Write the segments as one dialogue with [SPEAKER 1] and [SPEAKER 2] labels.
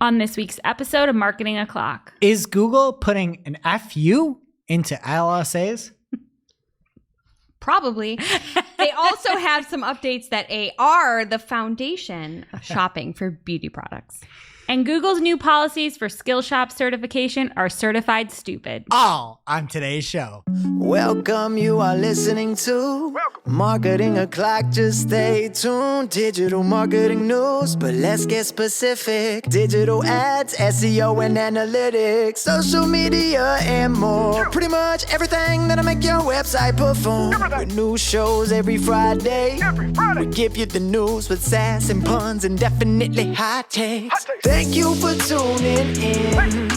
[SPEAKER 1] on this week's episode of Marketing O'Clock.
[SPEAKER 2] Is Google putting an FU into LSAs?
[SPEAKER 3] Probably. They also have some updates that are the foundation of shopping for beauty products.
[SPEAKER 1] And Google's new policies for Skillshop Certification are certified stupid.
[SPEAKER 2] All on today's show.
[SPEAKER 4] Welcome, you are listening to Marketing O'Clock. Just stay tuned. Digital marketing news, but let's get specific. Digital ads, SEO and analytics, social media and more. Pretty much everything that'll make your website perform. With new shows every Friday. We give you the news with sass and puns and definitely hot takes. Thank you for tuning in.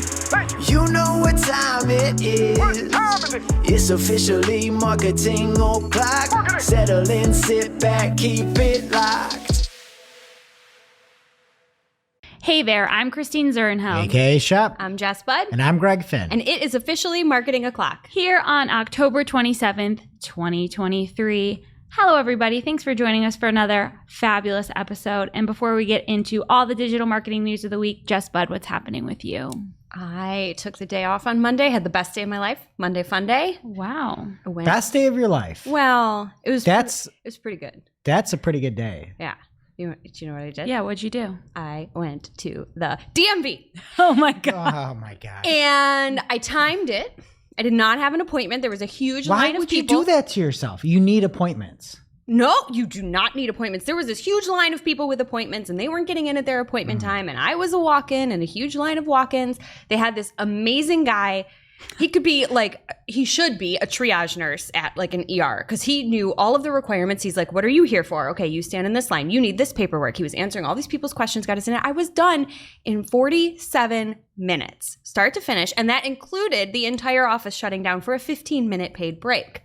[SPEAKER 4] You know what time it is. It's officially Marketing O'Clock. Settle in, sit back, keep it locked.
[SPEAKER 1] Hey there, I'm Christine Zernhelm.
[SPEAKER 2] AKA Shop.
[SPEAKER 3] I'm Jess Budd.
[SPEAKER 2] And I'm Greg Finn.
[SPEAKER 3] And it is officially Marketing O'Clock.
[SPEAKER 1] Here on October 27th, 2023. Hello, everybody. Thanks for joining us for another fabulous episode. And before we get into all the digital marketing news of the week, Jess Budd, what's happening with you?
[SPEAKER 3] I took the day off on Monday, had the best day of my life. Monday fun day.
[SPEAKER 1] Wow.
[SPEAKER 2] Best day of your life.
[SPEAKER 3] Well, it was pretty good.
[SPEAKER 2] That's a pretty good day.
[SPEAKER 3] Yeah. Do you know what I did?
[SPEAKER 1] Yeah, what'd you do?
[SPEAKER 3] I went to the DMV.
[SPEAKER 1] Oh my God.
[SPEAKER 2] Oh my God.
[SPEAKER 3] And I timed it. I did not have an appointment. There was a huge line of people.
[SPEAKER 2] Why would you do that to yourself? You need appointments.
[SPEAKER 3] No, you do not need appointments. There was this huge line of people with appointments and they weren't getting in at their appointment time. And I was a walk-in and a huge line of walk-ins. They had this amazing guy. He should be a triage nurse at like an ER because he knew all of the requirements. He's like, what are you here for? Okay, you stand in this line. You need this paperwork. He was answering all these people's questions, got us in it. I was done in 47 minutes, start to finish. And that included the entire office shutting down for a 15-minute paid break.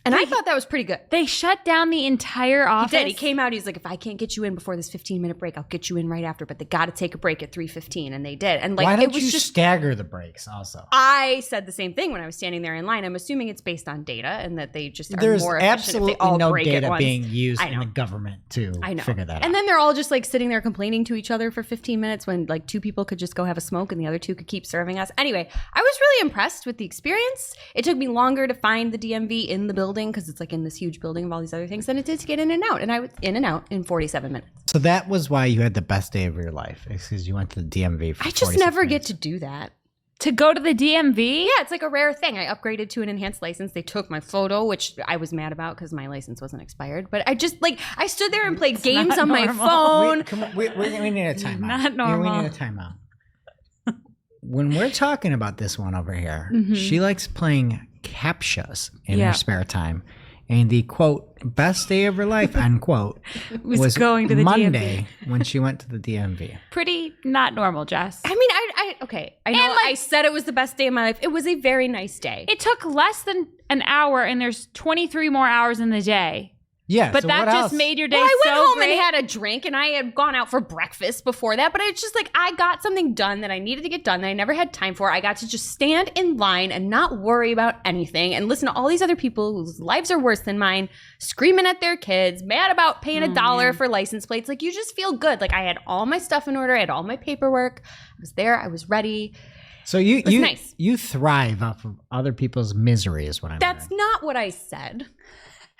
[SPEAKER 3] And I thought that was pretty good.
[SPEAKER 1] They shut down the entire office?
[SPEAKER 3] He did. He came out. He's like, if I can't get you in before this 15-minute break, I'll get you in right after. But they got to take a break at 3:15, and they did. And like,
[SPEAKER 2] why don't
[SPEAKER 3] it was
[SPEAKER 2] you
[SPEAKER 3] just
[SPEAKER 2] stagger the breaks also?
[SPEAKER 3] I said the same thing when I was standing there in line. I'm assuming it's based on data and that they just are
[SPEAKER 2] There's
[SPEAKER 3] more efficient if they all
[SPEAKER 2] no
[SPEAKER 3] break at
[SPEAKER 2] data
[SPEAKER 3] once.
[SPEAKER 2] being used in the government to figure that out.
[SPEAKER 3] And then they're all just like sitting there complaining to each other for 15 minutes when like two people could just go have a smoke and the other two could keep serving us. Anyway, I was really impressed with the experience. It took me longer to find the DMV in the building because it's like in this huge building of all these other things than it did to get in and out. And I was in and out in 47 minutes.
[SPEAKER 2] So that was why you had the best day of your life, because you went to the DMV for
[SPEAKER 3] I just never
[SPEAKER 2] minutes.
[SPEAKER 3] get to do that.
[SPEAKER 1] To go to the DMV?
[SPEAKER 3] Yeah, it's like a rare thing. I upgraded to an enhanced license. They took my photo, which I was mad about because my license wasn't expired. But I just I stood there and played games on my phone.
[SPEAKER 2] We need a timeout.
[SPEAKER 1] Not normal.
[SPEAKER 2] We need a timeout. When we're talking about this one over here, she likes playing captchas in her spare time. And the quote, best day of her life, unquote, was
[SPEAKER 1] going to the
[SPEAKER 2] Monday
[SPEAKER 1] DMV.
[SPEAKER 2] when she went to the DMV.
[SPEAKER 1] Pretty not normal, Jess.
[SPEAKER 3] I mean, I know I said it was the best day of my life. It was a very nice day.
[SPEAKER 1] It took less than an hour and there's 23 more hours in the day.
[SPEAKER 2] Yeah,
[SPEAKER 1] but
[SPEAKER 2] so
[SPEAKER 1] that
[SPEAKER 2] what
[SPEAKER 1] just
[SPEAKER 2] else?
[SPEAKER 1] made your day
[SPEAKER 3] I
[SPEAKER 1] so
[SPEAKER 3] went home
[SPEAKER 1] great.
[SPEAKER 3] and had a drink and I had gone out for breakfast before that. But it's just like I got something done that I needed to get done that I never had time for. I got to just stand in line and not worry about anything and listen to all these other people whose lives are worse than mine, screaming at their kids, mad about paying $1 for license plates. Like you just feel good. Like I had all my stuff in order. I had all my paperwork. I was there. I was ready.
[SPEAKER 2] So you
[SPEAKER 3] nice.
[SPEAKER 2] You thrive off of other people's misery is what I'm
[SPEAKER 3] That's
[SPEAKER 2] hearing.
[SPEAKER 3] not what I said.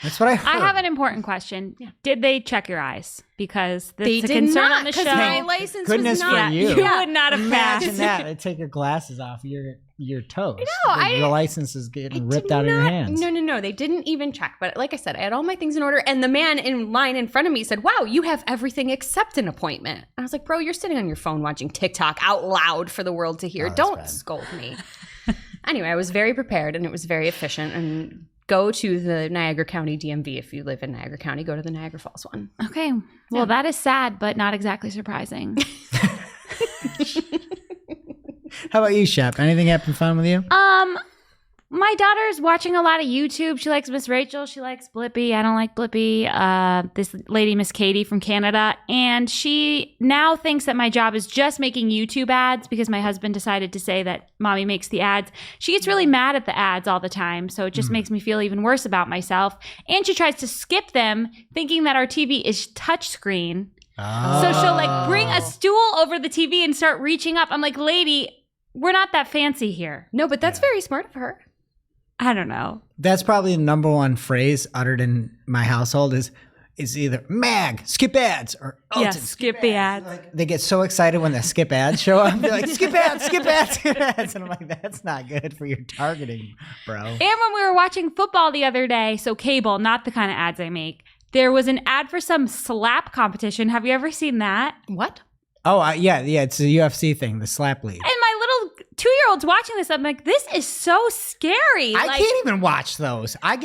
[SPEAKER 2] That's what I heard.
[SPEAKER 1] I have an important question. Yeah. Did they check your eyes? Because
[SPEAKER 3] They
[SPEAKER 1] that's a
[SPEAKER 3] did
[SPEAKER 1] concern
[SPEAKER 3] not,
[SPEAKER 1] on the show.
[SPEAKER 3] because my license
[SPEAKER 2] Goodness
[SPEAKER 3] was not.
[SPEAKER 2] for you.
[SPEAKER 1] You would not have
[SPEAKER 2] Imagine
[SPEAKER 1] passed.
[SPEAKER 2] that. They take your glasses off your toes.
[SPEAKER 3] No,
[SPEAKER 2] Your license is getting ripped
[SPEAKER 3] did
[SPEAKER 2] out of your
[SPEAKER 3] not-
[SPEAKER 2] hands.
[SPEAKER 3] No. They didn't even check. But like I said, I had all my things in order. And the man in line in front of me said, wow, you have everything except an appointment. I was like, bro, you're sitting on your phone watching TikTok out loud for the world to hear.
[SPEAKER 2] Oh, that's
[SPEAKER 3] Don't
[SPEAKER 2] bad.
[SPEAKER 3] scold me. Anyway, I was very prepared and it was very efficient. And go to the Niagara County DMV if you live in Niagara County. Go to the Niagara Falls one.
[SPEAKER 1] Okay. Well, that is sad, but not exactly surprising.
[SPEAKER 2] How about you, Shep? Anything happen fun with you?
[SPEAKER 1] My daughter's watching a lot of YouTube. She likes Miss Rachel. She likes Blippi. I don't like Blippi. This lady, Miss Katie from Canada. And she now thinks that my job is just making YouTube ads because my husband decided to say that mommy makes the ads. She gets really mad at the ads all the time. So it just makes me feel even worse about myself. And she tries to skip them thinking that our TV is touchscreen. So she'll like bring a stool over the TV and start reaching up. I'm like, lady, we're not that fancy here.
[SPEAKER 3] No, but that's very smart of her.
[SPEAKER 1] I don't know.
[SPEAKER 2] That's probably the number one phrase uttered in my household is either mag, skip ads, or
[SPEAKER 1] Yeah, skip the ads.
[SPEAKER 2] Like, they get so excited when the skip ads show up. They're like, skip ads, skip ads, skip ads. And I'm like, that's not good for your targeting, bro.
[SPEAKER 1] And when we were watching football the other day, so cable, not the kind of ads I make, there was an ad for some slap competition. Have you ever seen that?
[SPEAKER 3] What?
[SPEAKER 2] Oh, yeah, it's a UFC thing, the slap league.
[SPEAKER 1] And my little 2-year-old's watching this. I'm like, this is so scary.
[SPEAKER 2] I can't even watch those. I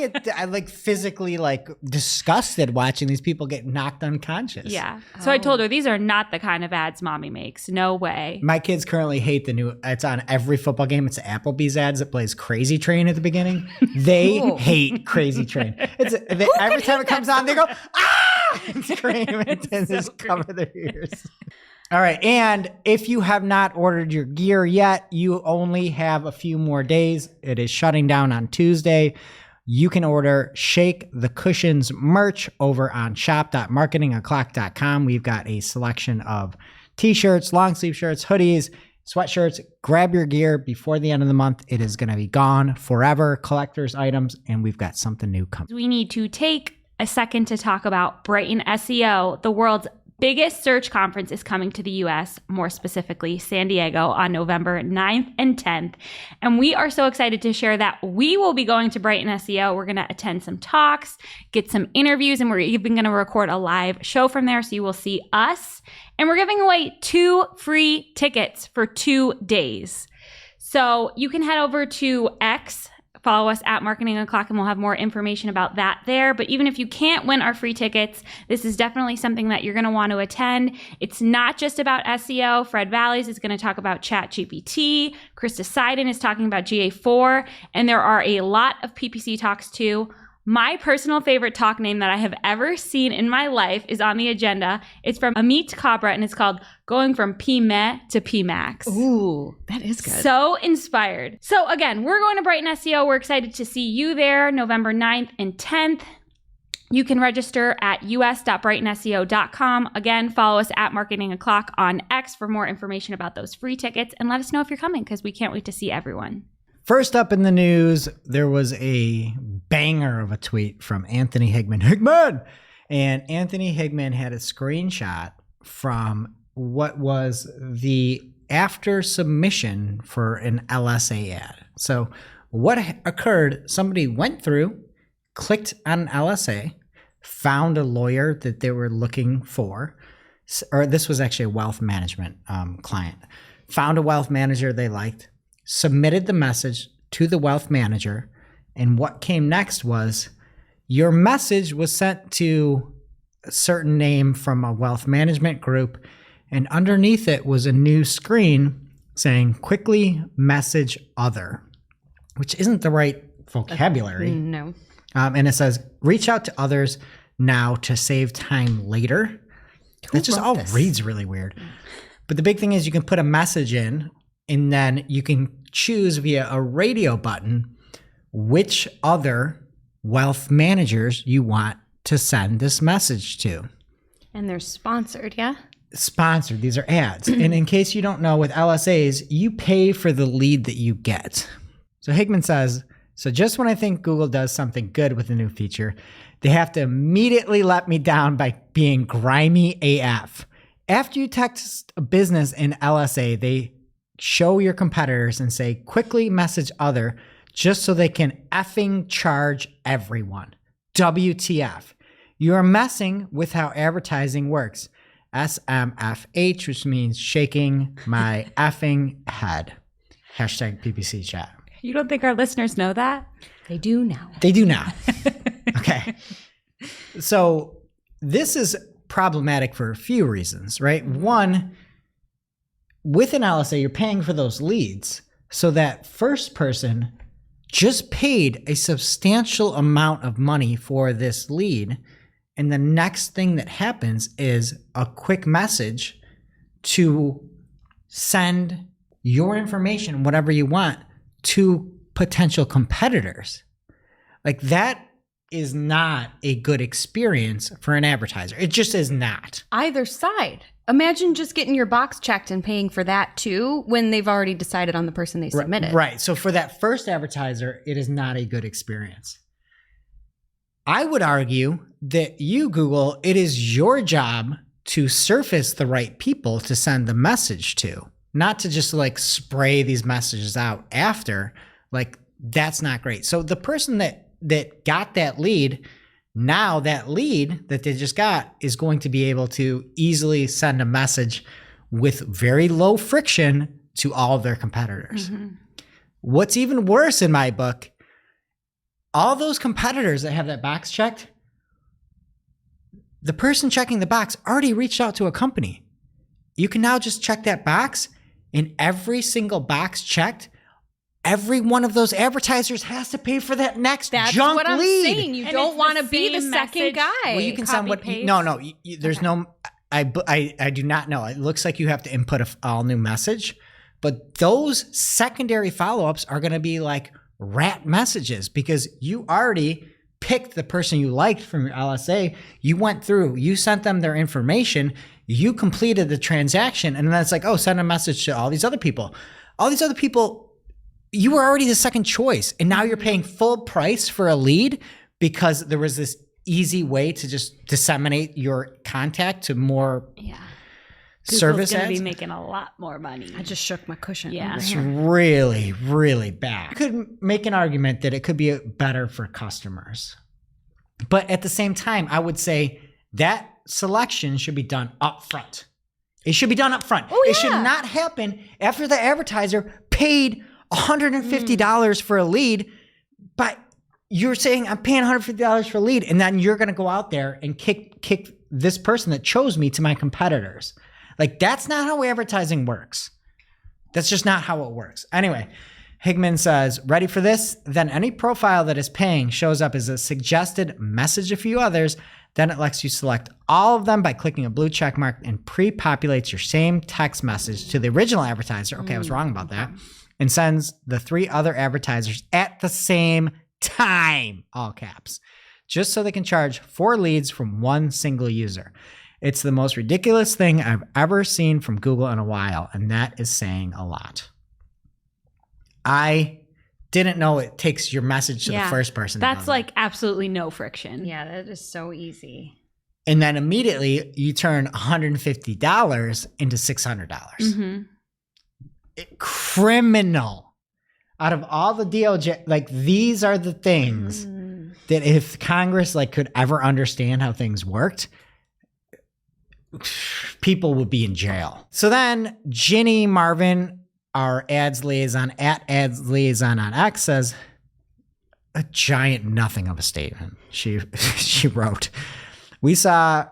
[SPEAKER 2] like physically like disgusted watching these people get knocked unconscious.
[SPEAKER 1] Yeah. So I told her, these are not the kind of ads mommy makes. No way.
[SPEAKER 2] My kids currently hate the new, it's on every football game. It's Applebee's ads that plays Crazy Train at the beginning. They hate Crazy Train. Every time it comes on, they go, ah! And scream and just cover their ears. All right. And if you have not ordered your gear yet, you only have a few more days. It is shutting down on Tuesday. You can order Shake the Cushions merch over on shop.marketingoclock.com. We've got a selection of t-shirts, long sleeve shirts, hoodies, sweatshirts. Grab your gear before the end of the month. It is going to be gone forever. Collector's items. And we've got something new coming.
[SPEAKER 1] We need to take a second to talk about Brighton SEO. The world's biggest search conference is coming to the US, more specifically San Diego, on November 9th and 10th. And we are so excited to share that we will be going to Brighton SEO. We're going to attend some talks, get some interviews, and we're even going to record a live show from there. So you will see us. And we're giving away 2 free tickets for 2 days. So you can head over to X, follow us at Marketing O'Clock, and we'll have more information about that there. But even if you can't win our free tickets, this is definitely something that you're going to want to attend. It's not just about SEO. Fred Valleys is going to talk about ChatGPT. Krista Seiden is talking about GA4. And there are a lot of PPC talks too. My personal favorite talk name that I have ever seen in my life is on the agenda. It's from Amit Kabra, and it's called Going from PME to PMAX.
[SPEAKER 3] Ooh, that is good.
[SPEAKER 1] So inspired. So again, we're going to Brighton SEO. We're excited to see you there November 9th and 10th. You can register at us.brightonseo.com. Again, follow us at Marketing O'Clock on X for more information about those free tickets, and let us know if you're coming because we can't wait to see everyone.
[SPEAKER 2] First up in the news, there was a banger of a tweet from Anthony HigMAN. HigMAN! And Anthony HigMAN had a screenshot from what was the after submission for an LSA ad. So what occurred, somebody went through, clicked on an LSA, found a lawyer that they were looking for, or this was actually a wealth management client, found a wealth manager they liked, submitted the message to the wealth manager, and what came next was your message was sent to a certain name from a wealth management group, and underneath it was a new screen saying quickly message other, which isn't the right vocabulary.
[SPEAKER 3] No.
[SPEAKER 2] And it says reach out to others now to save time later. That just all reads really weird. But the big thing is you can put a message in, and then you can choose via a radio button which other wealth managers you want to send this message to. And
[SPEAKER 3] they're sponsored, yeah?
[SPEAKER 2] Sponsored. These are ads. And in case you don't know, with LSAs, you pay for the lead that you get. So HigMAN says, so just when I think Google does something good with a new feature, they have to immediately let me down by being grimy AF. After you text a business in LSA, they show your competitors and say, quickly message other, just so they can effing charge everyone. WTF. You are messing with how advertising works. SMFH, which means shaking my effing head. Hashtag PPC chat.
[SPEAKER 1] You don't think our listeners know that?
[SPEAKER 3] They do now.
[SPEAKER 2] They do now. Okay. So this is problematic for a few reasons, right? One, with an LSA, you're paying for those leads. So that first person just paid a substantial amount of money for this lead. And the next thing that happens is a quick message to send your information, whatever you want, to potential competitors. Like that is not a good experience for an advertiser. It just is not.
[SPEAKER 3] Either side. Imagine just getting your box checked and paying for that too when they've already decided on the person they submitted.
[SPEAKER 2] Right. So for that first advertiser, it is not a good experience. I would argue that you, Google, it is your job to surface the right people to send the message to, not to just like spray these messages out after. Like, that's not great. So the person that got that lead, now that lead that they just got is going to be able to easily send a message with very low friction to all of their competitors. What's even worse in my book, all those competitors that have that box checked, the person checking the box already reached out to a company. You can now just check that box, and every single box checked, every one of those advertisers has to pay for that next
[SPEAKER 3] That's
[SPEAKER 2] junk
[SPEAKER 3] what I'm
[SPEAKER 2] lead.
[SPEAKER 3] saying. You
[SPEAKER 1] And
[SPEAKER 3] don't
[SPEAKER 1] it's
[SPEAKER 3] want to
[SPEAKER 1] the
[SPEAKER 3] be the
[SPEAKER 1] same
[SPEAKER 3] second
[SPEAKER 1] message.
[SPEAKER 3] guy.
[SPEAKER 2] Well, you can send what?
[SPEAKER 1] Copy-paste?
[SPEAKER 2] No. There's no. I do not know. It looks like you have to input a all new message, but those secondary follow-ups are going to be like rat messages because you already picked the person you liked from your LSA. You went through, you sent them their information, you completed the transaction, and then it's like, oh, send a message to all these other people. All these other people, you were already the second choice, and now you're paying full price for a lead because there was this easy way to just disseminate your contact to more service
[SPEAKER 1] going to
[SPEAKER 2] ads.
[SPEAKER 1] be making a lot more money.
[SPEAKER 3] I just shook my cushion.
[SPEAKER 1] Yeah.
[SPEAKER 3] over
[SPEAKER 2] It's
[SPEAKER 3] here.
[SPEAKER 2] really, really bad. You could make an argument that it could be better for customers. But at the same time, I would say that selection should be done up front. It should be done up front.
[SPEAKER 3] Oh,
[SPEAKER 2] It should
[SPEAKER 3] yeah.
[SPEAKER 2] not happen after the advertiser paid $150 for a lead, but you're saying I'm paying $150 for a lead, and then you're going to go out there and kick this person that chose me to my competitors. Like, that's not how advertising works. That's just not how it works. Anyway, HigMAN says, ready for this? Then any profile that is paying shows up as a suggested message a few others. Then it lets you select all of them by clicking a blue check mark and pre-populates your same text message to the original advertiser. Okay, I was wrong about that. And sends the 3 other advertisers at the same time, all caps, just so they can charge 4 leads from one single user. It's the most ridiculous thing I've ever seen from Google in a while, and that is saying a lot. I didn't know it takes your message to the first person.
[SPEAKER 1] That's like absolutely no friction.
[SPEAKER 3] Yeah, that is so easy.
[SPEAKER 2] And then immediately you turn $150 into $600. Criminal. Out of all the DOJ, like, these are the things that if Congress like could ever understand how things worked, people would be in jail. So then Ginny Marvin, our ads liaison at ads liaison on X, says a giant nothing of a statement. She wrote, we saw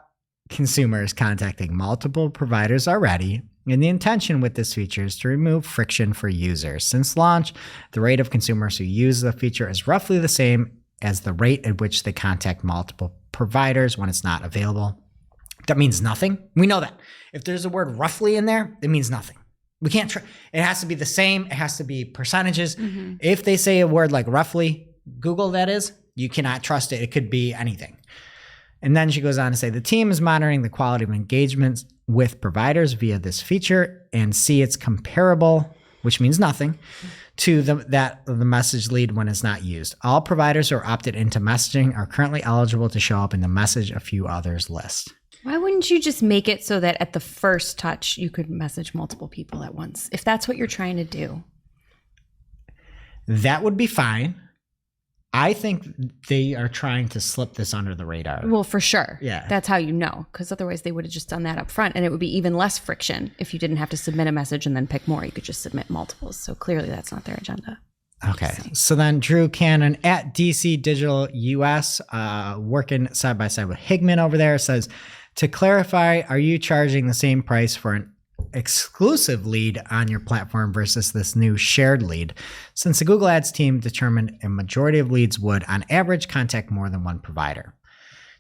[SPEAKER 2] consumers contacting multiple providers already, and the intention with this feature is to remove friction for users. Since launch, the rate of consumers who use the feature is roughly the same as the rate at which they contact multiple providers when it's not available. That means nothing. We know that. If there's a word roughly in there, it means nothing. We can't it has to be the same. It has to be percentages. If they say a word like roughly, Google that is, you cannot trust it. It could be anything. And then she goes on to say, the team is monitoring the quality of engagements with providers via this feature and see it's comparable, which means nothing, to the message lead when it's not used. All providers who are opted into messaging are currently eligible to show up in the message a few others list.
[SPEAKER 3] Why wouldn't you just make it so that at the first touch you could message multiple people at once, if that's what you're trying to do?
[SPEAKER 2] That would be fine. I think they are trying to slip this under the radar.
[SPEAKER 3] Well, for sure.
[SPEAKER 2] Yeah.
[SPEAKER 3] That's how you know, because otherwise they would have just done that up front, and it would be even less friction if you didn't have to submit a message and then pick more. You could just submit multiples. So clearly that's not their agenda.
[SPEAKER 2] Okay. So then Drew Cannon at DC Digital US, working side by side with HigMAN over there, says, to clarify, are you charging the same price for an exclusive lead on your platform versus this new shared lead? Since the Google Ads team determined a majority of leads would, on average, contact more than one provider.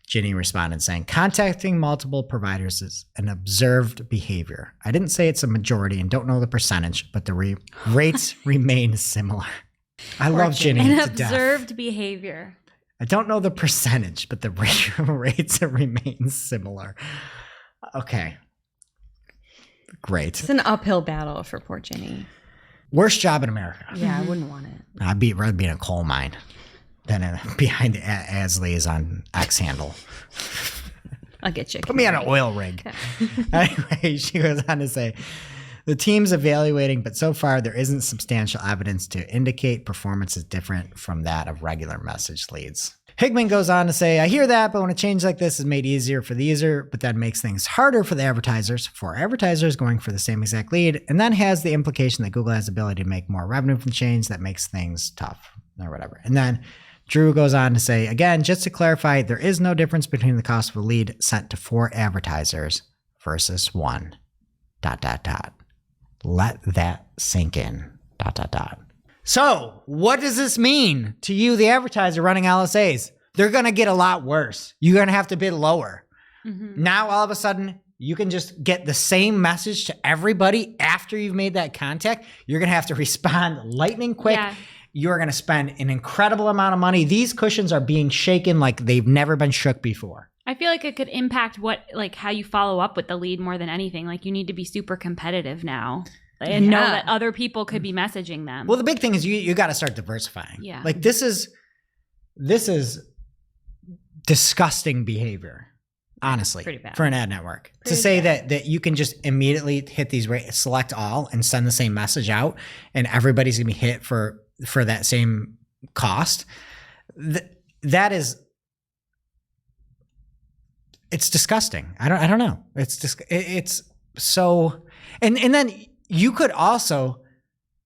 [SPEAKER 2] Ginny responded saying, contacting multiple providers is an observed behavior. I didn't say it's a majority and don't know the percentage, but the rates remain similar. I love Ginny
[SPEAKER 1] An
[SPEAKER 2] to death.
[SPEAKER 1] observed behavior.
[SPEAKER 2] I don't know the percentage, but the rates remain similar. Okay. Great.
[SPEAKER 3] It's an uphill battle for poor Ginny.
[SPEAKER 2] Worst job in America.
[SPEAKER 3] Yeah, I wouldn't want it.
[SPEAKER 2] I'd rather be in a coal mine than behind as liaison X handle.
[SPEAKER 3] I'll get you.
[SPEAKER 2] Put me on an oil rig. Anyway, she goes on to say, the team's evaluating, but so far there isn't substantial evidence to indicate performance is different from that of regular message leads. HigMAN goes on to say, I hear that, but when a change like this is made easier for the user, but that makes things harder for the advertisers, for advertisers going for the same exact lead, and then has the implication that Google has the ability to make more revenue from change that makes things tough or whatever. And then Drew goes on to say, again, just to clarify, there is no difference between the cost of a lead sent to 4 advertisers versus 1. ... Let that sink in. ... So, what does this mean to you, the advertiser running LSAs? They're going to get a lot worse. You're going to have to bid lower. Now, all of a sudden, you can just get the same message to everybody after you've made that contact. You're going to have to respond lightning quick.
[SPEAKER 1] Yeah.
[SPEAKER 2] You're going to spend an incredible amount of money. These cushions are being shaken like they've never been shook before.
[SPEAKER 1] I feel like it could impact how you follow up with the lead more than anything. Like, you need to be super competitive now and know that other people could be messaging them.
[SPEAKER 2] Well, the big thing is you got to start diversifying.
[SPEAKER 1] Yeah.
[SPEAKER 2] Like, this is disgusting behavior, honestly,
[SPEAKER 3] Pretty bad.
[SPEAKER 2] for an ad network. To
[SPEAKER 3] Pretty
[SPEAKER 2] say
[SPEAKER 3] bad.
[SPEAKER 2] that you can just immediately hit these select all and send the same message out, and everybody's going to be hit for that same cost. That is, it's disgusting. I don't know. It's so, and then you could also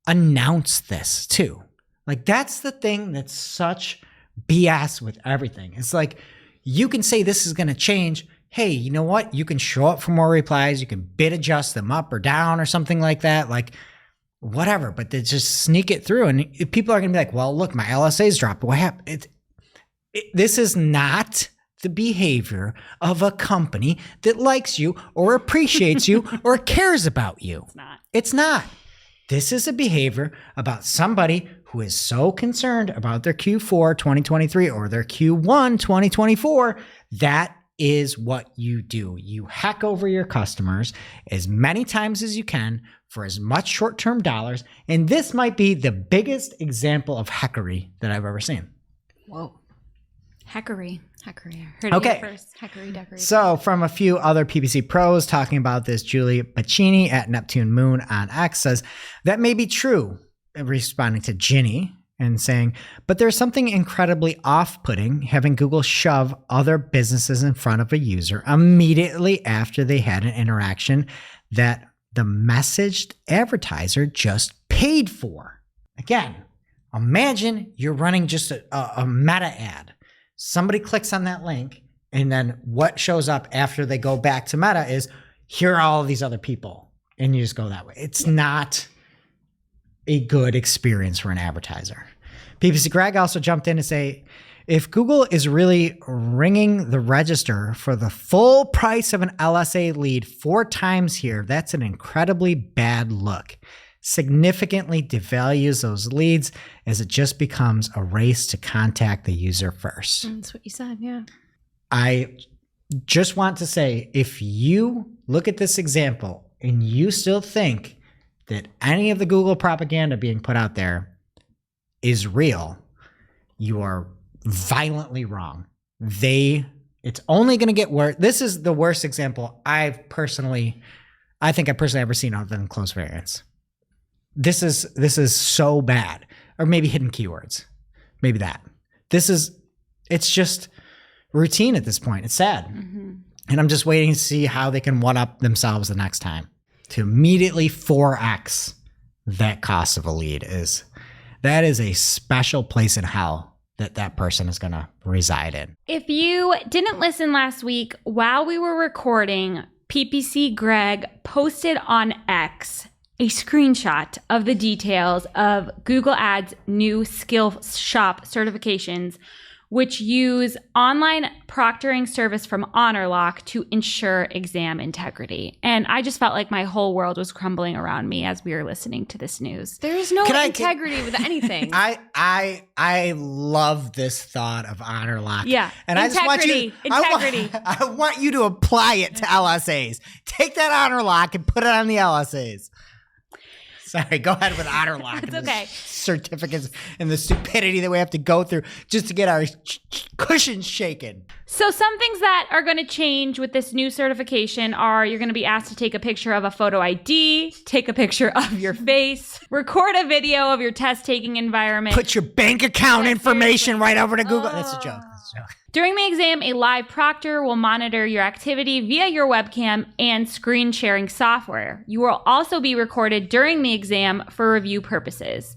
[SPEAKER 2] announce this too. Like, that's the thing that's such BS with everything. It's like, you can say this is going to change. Hey, you know what? You can show up for more replies. You can bid adjust them up or down or something like that. Like, whatever, but they just sneak it through. And people are going to be like, well, look, my LSA's dropped. What happened? This is not the behavior of a company that likes you or appreciates you or cares about you.
[SPEAKER 1] It's not.
[SPEAKER 2] It's not. This is a behavior about somebody who is so concerned about their Q4 2023 or their Q1 2024. That is what you do. You heck over your customers as many times as you can for as much short-term dollars. And this might be the biggest example of heckery that I've ever seen.
[SPEAKER 3] Whoa.
[SPEAKER 1] Heckery.
[SPEAKER 3] Heckery.
[SPEAKER 1] Heard
[SPEAKER 2] Okay.
[SPEAKER 1] it here first.
[SPEAKER 3] Heckery deckery.
[SPEAKER 2] So from a few other PPC pros talking about this, Julie Bacchini at Neptune Moon on X says, that may be true, responding to Ginny and saying, but there's something incredibly off-putting having Google shove other businesses in front of a user immediately after they had an interaction that the messaged advertiser just paid for. Again, imagine you're running just a meta ad. Somebody clicks on that link, and then what shows up after they go back to Meta is, here are all of these other people. And you just go that way. It's not a good experience for an advertiser. PPC Greg also jumped in to say, if Google is really ringing the register for the full price of an LSA lead 4 times here, that's an incredibly bad look. Significantly devalues those leads as it just becomes a race to contact the user first.
[SPEAKER 3] That's what you said, yeah.
[SPEAKER 2] I just want to say, if you look at this example and you still think that any of the Google propaganda being put out there is real, you are violently wrong. It's only going to get worse. This is the worst example I think I've personally ever seen other than close variants. This is so bad. Or maybe hidden keywords. Maybe that. It's just routine at this point. It's sad. Mm-hmm. And I'm just waiting to see how they can one-up themselves the next time. To immediately 4x that cost of a lead is a special place in hell that person is going to reside in.
[SPEAKER 1] If you didn't listen last week, while we were recording, PPC Greg posted on X a screenshot of the details of Google Ads' new Skillshop certifications, which use online proctoring service from HonorLock to ensure exam integrity. And I just felt like my whole world was crumbling around me as we were listening to this news.
[SPEAKER 3] There's no integrity with anything.
[SPEAKER 2] I love this thought of HonorLock.
[SPEAKER 1] Yeah,
[SPEAKER 2] and
[SPEAKER 1] integrity.
[SPEAKER 2] I want you to apply it to LSAs. Take that HonorLock and put it on the LSAs. Sorry, go ahead with HonorLock.
[SPEAKER 1] It's okay.
[SPEAKER 2] Certificates and the stupidity that we have to go through just to get our cushions shaken.
[SPEAKER 1] So some things that are going to change with this new certification are you're going to be asked to take a picture of a photo ID, take a picture of your face, record a video of your test taking environment.
[SPEAKER 2] Put your bank account information right over to Google. That's a joke.
[SPEAKER 1] During the exam, a live proctor will monitor your activity via your webcam and screen sharing software. You will also be recorded during the exam for review purposes.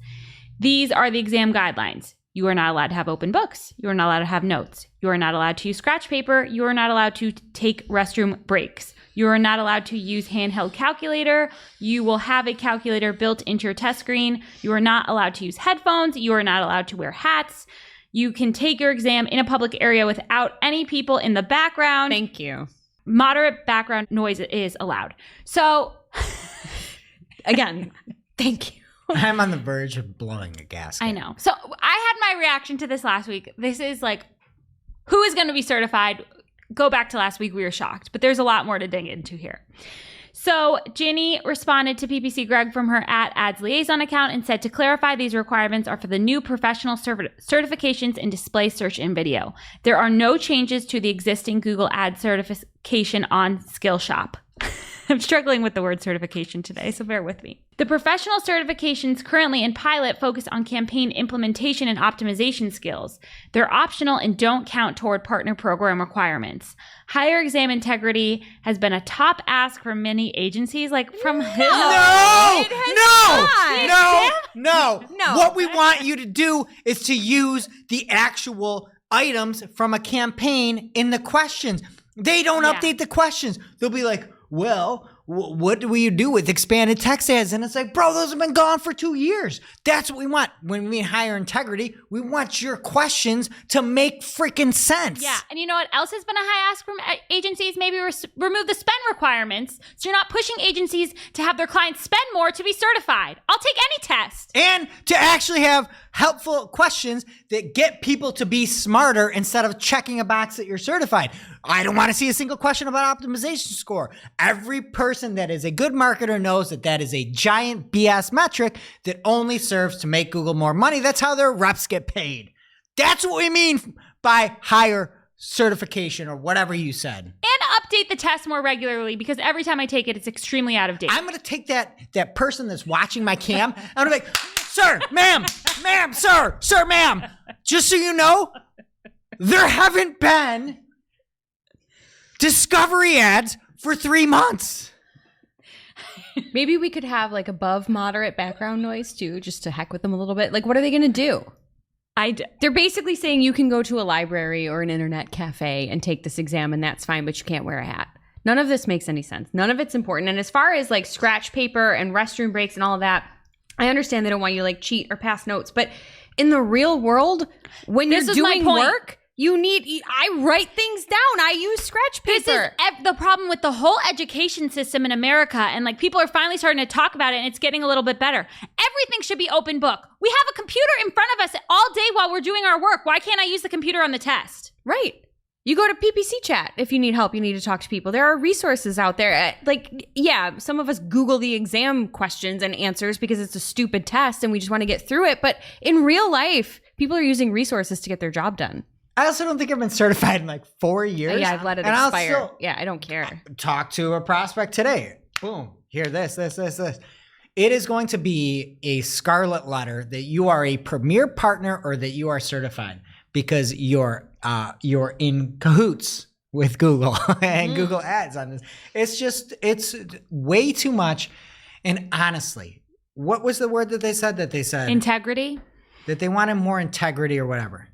[SPEAKER 1] These are the exam guidelines. You are not allowed to have open books. You are not allowed to have notes. You are not allowed to use scratch paper. You are not allowed to take restroom breaks. You are not allowed to use handheld calculator. You will have a calculator built into your test screen. You are not allowed to use headphones. You are not allowed to wear hats. You can take your exam in a public area without any people in the background.
[SPEAKER 3] Thank you.
[SPEAKER 1] Moderate background noise is allowed. So,
[SPEAKER 3] again, thank you.
[SPEAKER 2] I'm on the verge of blowing a gasket.
[SPEAKER 1] I know. So I had my reaction to this last week. This is like, who is going to be certified? Go back to last week. We were shocked. But there's a lot more to dig into here. So Ginny responded to PPC Greg from her @ads liaison account and said to clarify, these requirements are for the new professional certifications in display, search, and video. There are no changes to the existing Google Ads certification on Skillshop. I'm struggling with the word certification today, so bear with me. The professional certifications currently in pilot focus on campaign implementation and optimization skills. They're optional and don't count toward partner program requirements. Higher exam integrity has been a top ask for many agencies, like from who?
[SPEAKER 2] No!
[SPEAKER 3] No.
[SPEAKER 2] What we want you to do is to use the actual items from a campaign in the questions. They don't update the questions. They'll be like, well, what do we do with expanded text ads? And it's like, bro, those have been gone for 2 years. That's what we want. When we mean higher integrity, we want your questions to make freaking sense.
[SPEAKER 1] Yeah. And you know what else has been a high ask from agencies? Maybe remove the spend requirements so you're not pushing agencies to have their clients spend more to be certified. I'll take any test.
[SPEAKER 2] And to actually have helpful questions that get people to be smarter instead of checking a box that you're certified. I don't want to see a single question about optimization score. Every person that is a good marketer knows that that is a giant BS metric that only serves to make Google more money. That's how their reps get paid. That's what we mean by higher certification or whatever you said.
[SPEAKER 1] And update the test more regularly because every time I take it, it's extremely out of date.
[SPEAKER 2] I'm going to take that person that's watching my cam. I'm going to be like, sir, ma'am, sir, ma'am. Just so you know, there haven't been discovery ads for 3 months.
[SPEAKER 3] Maybe we could have like above moderate background noise too, just to heck with them a little bit. Like, what are they going to do? They're basically saying you can go to a library or an internet cafe and take this exam and that's fine, but you can't wear a hat. None of this makes any sense. None of it's important. And as far as like scratch paper and restroom breaks and all of that, I understand they don't want you to like cheat or pass notes, but in the real world, when you're doing work, I write things down. I use scratch paper.
[SPEAKER 1] This is the problem with the whole education system in America. And like people are finally starting to talk about it and it's getting a little bit better. Everything should be open book. We have a computer in front of us all day while we're doing our work. Why can't I use the computer on the test?
[SPEAKER 3] Right. You go to PPC chat if you need help, you need to talk to people. There are resources out there. Some of us Google the exam questions and answers because it's a stupid test and we just want to get through it. But in real life, people are using resources to get their job done.
[SPEAKER 2] I also don't think I've been certified in like 4 years.
[SPEAKER 3] Yeah, I've let it expire. I don't care.
[SPEAKER 2] Talk to a prospect today. Boom. Here, this. It is going to be a scarlet letter that you are a premier partner or that you are certified because you're in cahoots with Google and Google Ads on this. It's way too much. And honestly, what was the word that they said?
[SPEAKER 1] Integrity?
[SPEAKER 2] That they wanted more integrity or whatever.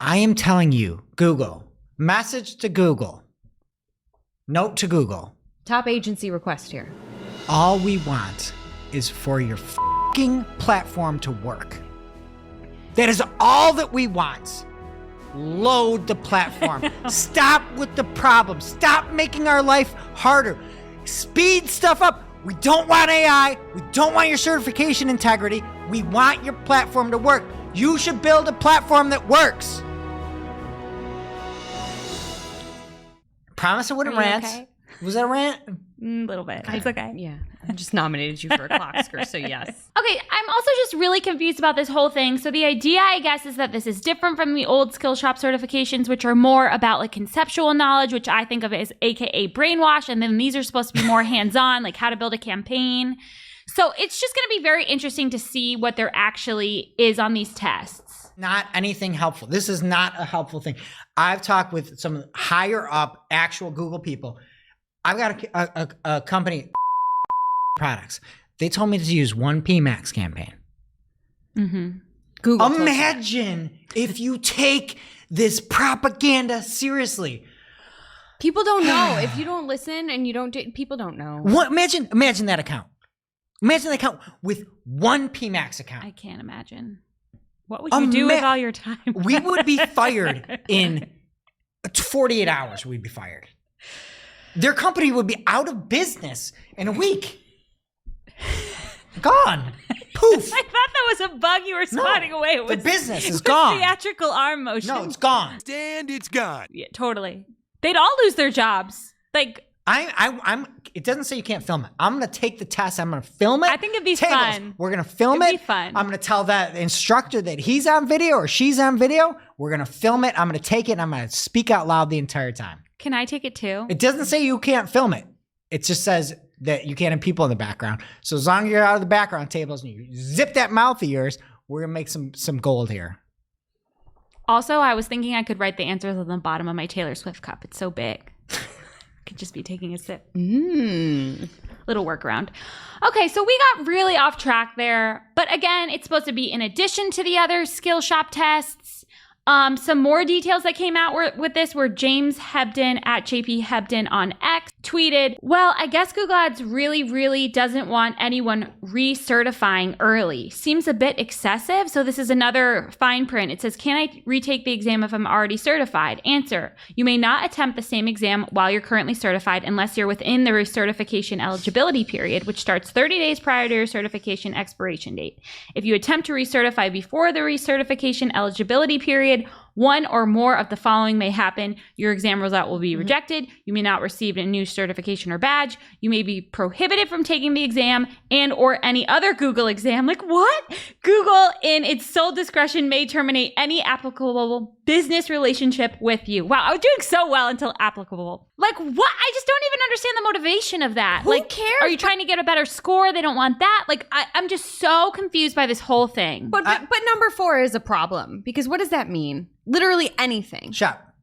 [SPEAKER 2] I am telling you, Google, message to Google, note to Google.
[SPEAKER 3] Top agency request here.
[SPEAKER 2] All we want is for your fucking platform to work. That is all that we want. load the platform. Stop with the problem. Stop making our life harder. Speed stuff up. We don't want AI. We don't want your certification integrity. We want your platform to work. You should build a platform that works. Promise I wouldn't rant.
[SPEAKER 1] Okay?
[SPEAKER 2] Was that a rant?
[SPEAKER 1] A little bit. It's okay.
[SPEAKER 3] Yeah. I just nominated you for a Clocksker, so yes.
[SPEAKER 1] Okay, I'm also just really confused about this whole thing. So the idea, I guess, is that this is different from the old Skillshop certifications, which are more about like conceptual knowledge, which I think of as AKA brainwash. And then these are supposed to be more hands-on, like how to build a campaign. So it's just going to be very interesting to see what there actually is on these tests.
[SPEAKER 2] Not anything helpful. This is not a helpful thing. I've talked with some higher up actual Google people. I've got a company, products. They told me to use one PMAX campaign.
[SPEAKER 1] Mm-hmm.
[SPEAKER 3] Google.
[SPEAKER 2] Imagine if you take this propaganda seriously.
[SPEAKER 3] People don't know. If you don't listen and you don't do, people don't know.
[SPEAKER 2] What? Imagine that account. Imagine that account with one PMAX account.
[SPEAKER 1] I can't imagine. What would you do with all your time?
[SPEAKER 2] We would be fired in 48 hours. We'd be fired. Their company would be out of business in a week. Gone. Poof.
[SPEAKER 1] I thought that was a bug you were swatting away. It was,
[SPEAKER 2] the business is
[SPEAKER 1] it was
[SPEAKER 2] gone.
[SPEAKER 1] Theatrical arm motion.
[SPEAKER 2] No, it's gone.
[SPEAKER 5] And it's gone.
[SPEAKER 1] Yeah, totally. They'd all lose their jobs. Like,
[SPEAKER 2] I'm. It doesn't say you can't film it. I'm gonna take the test. I'm gonna film it.
[SPEAKER 1] I think it'd be
[SPEAKER 2] Tables.
[SPEAKER 1] fun.
[SPEAKER 2] We're gonna film
[SPEAKER 1] It'd
[SPEAKER 2] it.
[SPEAKER 1] be fun.
[SPEAKER 2] I'm gonna tell that instructor that he's on video or she's on video. We're gonna film it. I'm gonna take it and I'm gonna speak out loud the entire time.
[SPEAKER 1] can I take it too?
[SPEAKER 2] It doesn't say you can't film it. It just says that you can't have people in the background. So as long as you're out of the background tables and you zip that mouth of yours, we're gonna make some gold here.
[SPEAKER 1] Also, I was thinking I could write the answers on the bottom of my Taylor Swift cup. It's so big. Could just be taking a sip. Little workaround. Okay, so we got really off track there. But again, it's supposed to be in addition to the other Skillshop tests. Some more details that came out with this were James Hebden at JP Hebden on X tweeted, well, I guess Google Ads really doesn't want anyone recertifying early. Seems a bit excessive. So this is another fine print. It says, can I retake the exam if I'm already certified? Answer, you may not attempt the same exam while you're currently certified unless you're within the recertification eligibility period, which starts 30 days prior to your certification expiration date. If you attempt to recertify before the recertification eligibility period, one or more of the following may happen. Your exam result will be rejected. You may not receive a new certification or badge. You may be prohibited from taking the exam and or any other Google exam. Like what? Google, in its sole discretion, may terminate any applicable business relationship with you. Wow, I was doing so well until applicable. Like what? I just don't even understand the motivation of that.
[SPEAKER 3] Who
[SPEAKER 1] like,
[SPEAKER 3] cares?
[SPEAKER 1] Are you trying to get a better score? They don't want that. Like, I'm just so confused by this whole thing.
[SPEAKER 3] But number 4 is a problem because what does that mean? Literally anything.
[SPEAKER 2] Shop.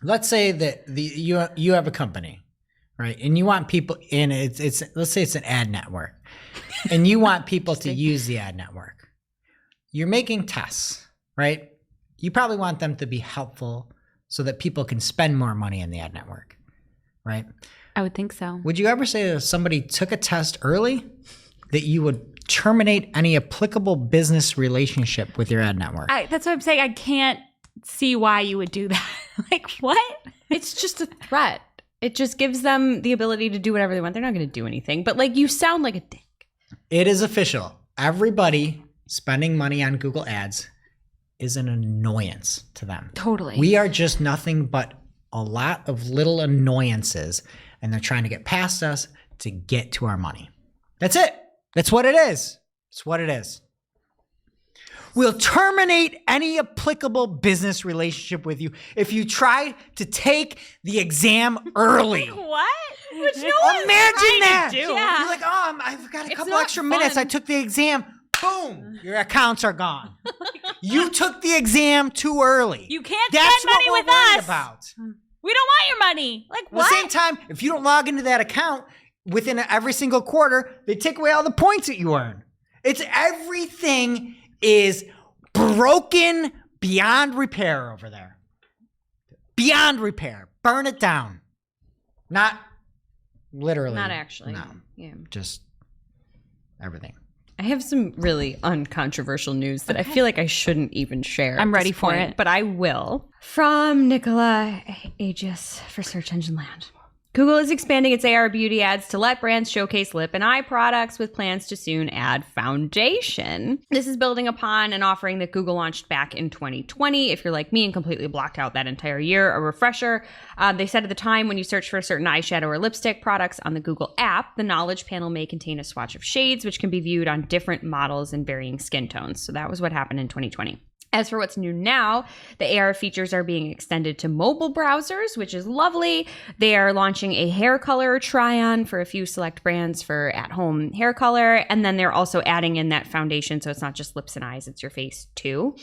[SPEAKER 2] Let's say that you have a company, right? And you want people in it's let's say it's an ad network. And you want people to use the ad network. You're making tests, right? You probably want them to be helpful so that people can spend more money in the ad network, right?
[SPEAKER 1] I would think so.
[SPEAKER 2] Would you ever say that if somebody took a test early that you would terminate any applicable business relationship with your ad network?
[SPEAKER 1] That's what I'm saying. I can't see why you would do that. Like, what?
[SPEAKER 3] It's just a threat. It just gives them the ability to do whatever they want. They're not going to do anything. But like, you sound like a dick.
[SPEAKER 2] It is official. Everybody spending money on Google Ads is an annoyance to them.
[SPEAKER 1] Totally.
[SPEAKER 2] We are just nothing but a lot of little annoyances, and they're trying to get past us to get to our money. That's it. That's what it is. It's what it is. We'll terminate any applicable business relationship with you if you try to take the exam early.
[SPEAKER 1] What? Which no
[SPEAKER 2] Imagine that.
[SPEAKER 1] do.
[SPEAKER 3] Yeah.
[SPEAKER 2] You're like, oh, I've got a couple
[SPEAKER 3] not
[SPEAKER 2] extra minutes.
[SPEAKER 3] fun.
[SPEAKER 2] I took the exam. Boom. Your accounts are gone. You took the exam too early.
[SPEAKER 1] You can't
[SPEAKER 2] That's
[SPEAKER 1] spend money
[SPEAKER 2] what
[SPEAKER 1] with
[SPEAKER 2] we're worried
[SPEAKER 1] us.
[SPEAKER 2] about.
[SPEAKER 1] We don't want your money. Like,
[SPEAKER 2] At the
[SPEAKER 1] what?
[SPEAKER 2] same time, if you don't log into that account within every single quarter, they take away all the points that you earn. It's everything is broken beyond repair over there. Beyond repair. Burn it down. Not literally.
[SPEAKER 3] Not actually.
[SPEAKER 2] No.
[SPEAKER 3] Yeah.
[SPEAKER 2] Just everything.
[SPEAKER 3] I have some really uncontroversial news that I feel like I shouldn't even share.
[SPEAKER 1] I'm
[SPEAKER 3] at
[SPEAKER 1] ready
[SPEAKER 3] this
[SPEAKER 1] for
[SPEAKER 3] point,
[SPEAKER 1] it.
[SPEAKER 3] but I will. From Nicola Aegis for Search Engine Land. Google is expanding its AR beauty ads to let brands showcase lip and eye products with plans to soon add foundation. This is building upon an offering that Google launched back in 2020. If you're like me and completely blocked out that entire year, a refresher. They said at the time when you search for a certain eyeshadow or lipstick products on the Google app, the knowledge panel may contain a swatch of shades, which can be viewed on different models and varying skin tones. So that was what happened in 2020. As for what's new now, the AR features are being extended to mobile browsers, which is lovely. They are launching a hair color try-on for a few select brands for at-home hair color. And then they're also adding in that foundation, so it's not just lips and eyes, it's your face too.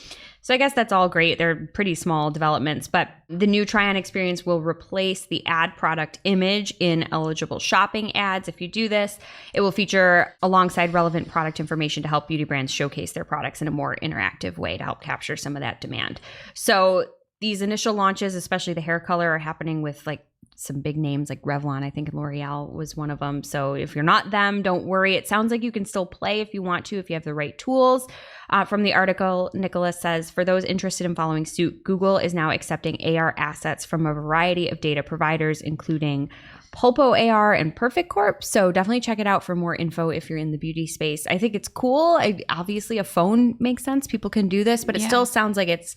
[SPEAKER 3] So I guess that's all great. They're pretty small developments, but the new try-on experience will replace the ad product image in eligible shopping ads. If you do this, it will feature alongside relevant product information to help beauty brands showcase their products in a more interactive way to help capture some of that demand. So these initial launches, especially the hair color, are happening with like some big names like Revlon, I think, and L'Oreal was one of them. So if you're not them, don't worry. It sounds like you can still play if you want to, if you have the right tools. From the article, Nicholas says, for those interested in following suit, Google is now accepting AR assets from a variety of data providers, including Pulpo AR and Perfect Corp. So definitely check it out for more info if you're in the beauty space. I think it's cool. Obviously, a phone makes sense. People can do this, but it still sounds like it's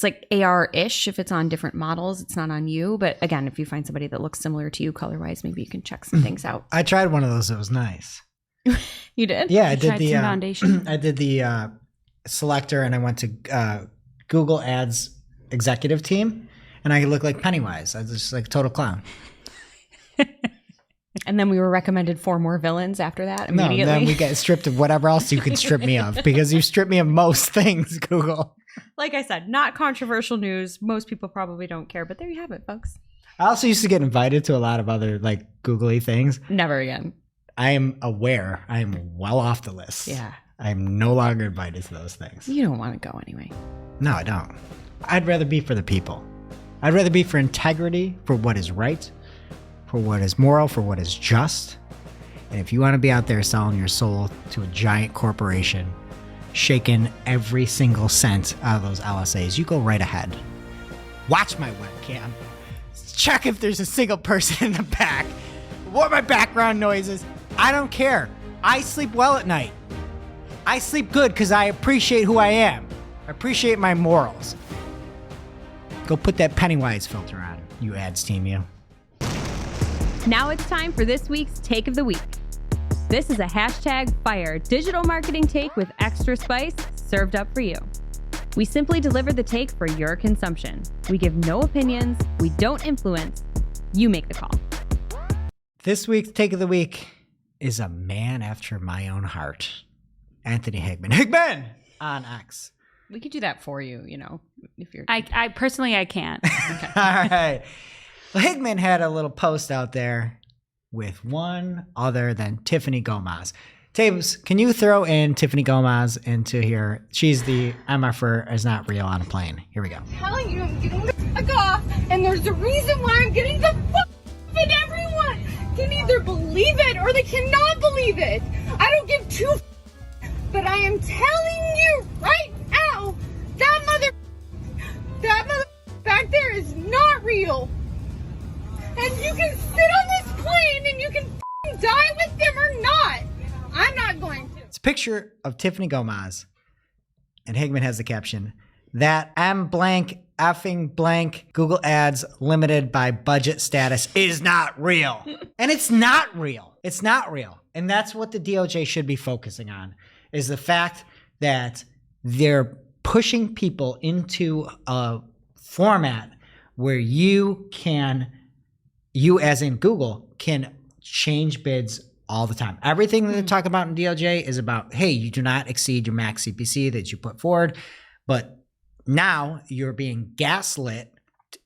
[SPEAKER 3] like AR-ish if it's on different models. It's not on you. But again, if you find somebody that looks similar to you color-wise, maybe you can check some things out.
[SPEAKER 2] I tried one of those. It was nice.
[SPEAKER 3] You did?
[SPEAKER 2] Yeah, I did
[SPEAKER 1] Tried some foundation.
[SPEAKER 2] I did the selector, and I went to Google Ads executive team, and I looked like Pennywise. I was just like total clown.
[SPEAKER 3] And then we were recommended 4 more villains after that
[SPEAKER 2] No,
[SPEAKER 3] immediately.
[SPEAKER 2] then we get stripped of whatever else you can strip me of, because you strip me of most things, Google.
[SPEAKER 3] Like I said, not controversial news. Most people probably don't care, but there you have it, folks.
[SPEAKER 2] I also used to get invited to a lot of other like googly things.
[SPEAKER 3] Never again.
[SPEAKER 2] I am aware I am well off the list.
[SPEAKER 3] Yeah.
[SPEAKER 2] I am no longer invited to those things.
[SPEAKER 3] You don't want to go anyway.
[SPEAKER 2] No, I don't. I'd rather be for the people. I'd rather be for integrity, for what is right, for what is moral, for what is just. And if you want to be out there selling your soul to a giant corporation, shaking every single cent out of those LSAs, you go right ahead. Watch my webcam. Check if there's a single person in the back. What my background noise is. I don't care. I sleep well at night. I sleep good because I appreciate who I am. I appreciate my morals. Go put that Pennywise filter on, you ads team, you.
[SPEAKER 3] Now it's time for this week's Take of the Week. This is a #fire digital marketing take with extra spice served up for you. We simply deliver the take for your consumption. We give no opinions. We don't influence. You make the call.
[SPEAKER 2] This week's Take of the Week is a man after my own heart. Anthony HigMAN. HigMAN on X.
[SPEAKER 3] We could do that for you, if you're...
[SPEAKER 1] I personally, I can't.
[SPEAKER 2] All right. Well, HigMAN had a little post out there with one other than Tiffany Gomez. Tabes, can you throw in Tiffany Gomez into here? She's the MFer is not real on a plane. Here we go.
[SPEAKER 5] Telling you, I'm getting the fuck off, and there's a reason why I'm getting the fuck off, and everyone can either believe it or they cannot believe it. I don't give two f- but I am telling you right now, that mother back there is not real. And you can sit on this plane and you can f- die with them or not. I'm not going to.
[SPEAKER 2] It's a picture of Tiffany Gomez, and HigMAN has the caption, that M blank effing blank Google Ads limited by budget status is not real. And it's not real. It's not real. And that's what the DOJ should be focusing on, is the fact that they're pushing people into a format where you as in Google, can change bids all the time. Everything that they're talking about in DOJ is about, hey, you do not exceed your max CPC that you put forward. But now you're being gaslit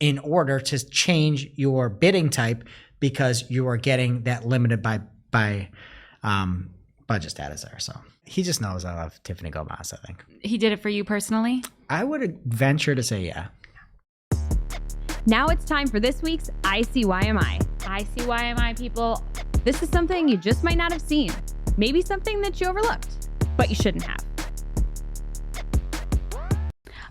[SPEAKER 2] in order to change your bidding type because you are getting that limited by budget status there. So he just knows I love Tiffany Gomez, I think.
[SPEAKER 1] He did it for you personally?
[SPEAKER 2] I would venture to say yeah.
[SPEAKER 3] Now it's time for this week's ICYMI.
[SPEAKER 1] ICYMI people.
[SPEAKER 3] This is something you just might not have seen. Maybe something that you overlooked. but you shouldn't have.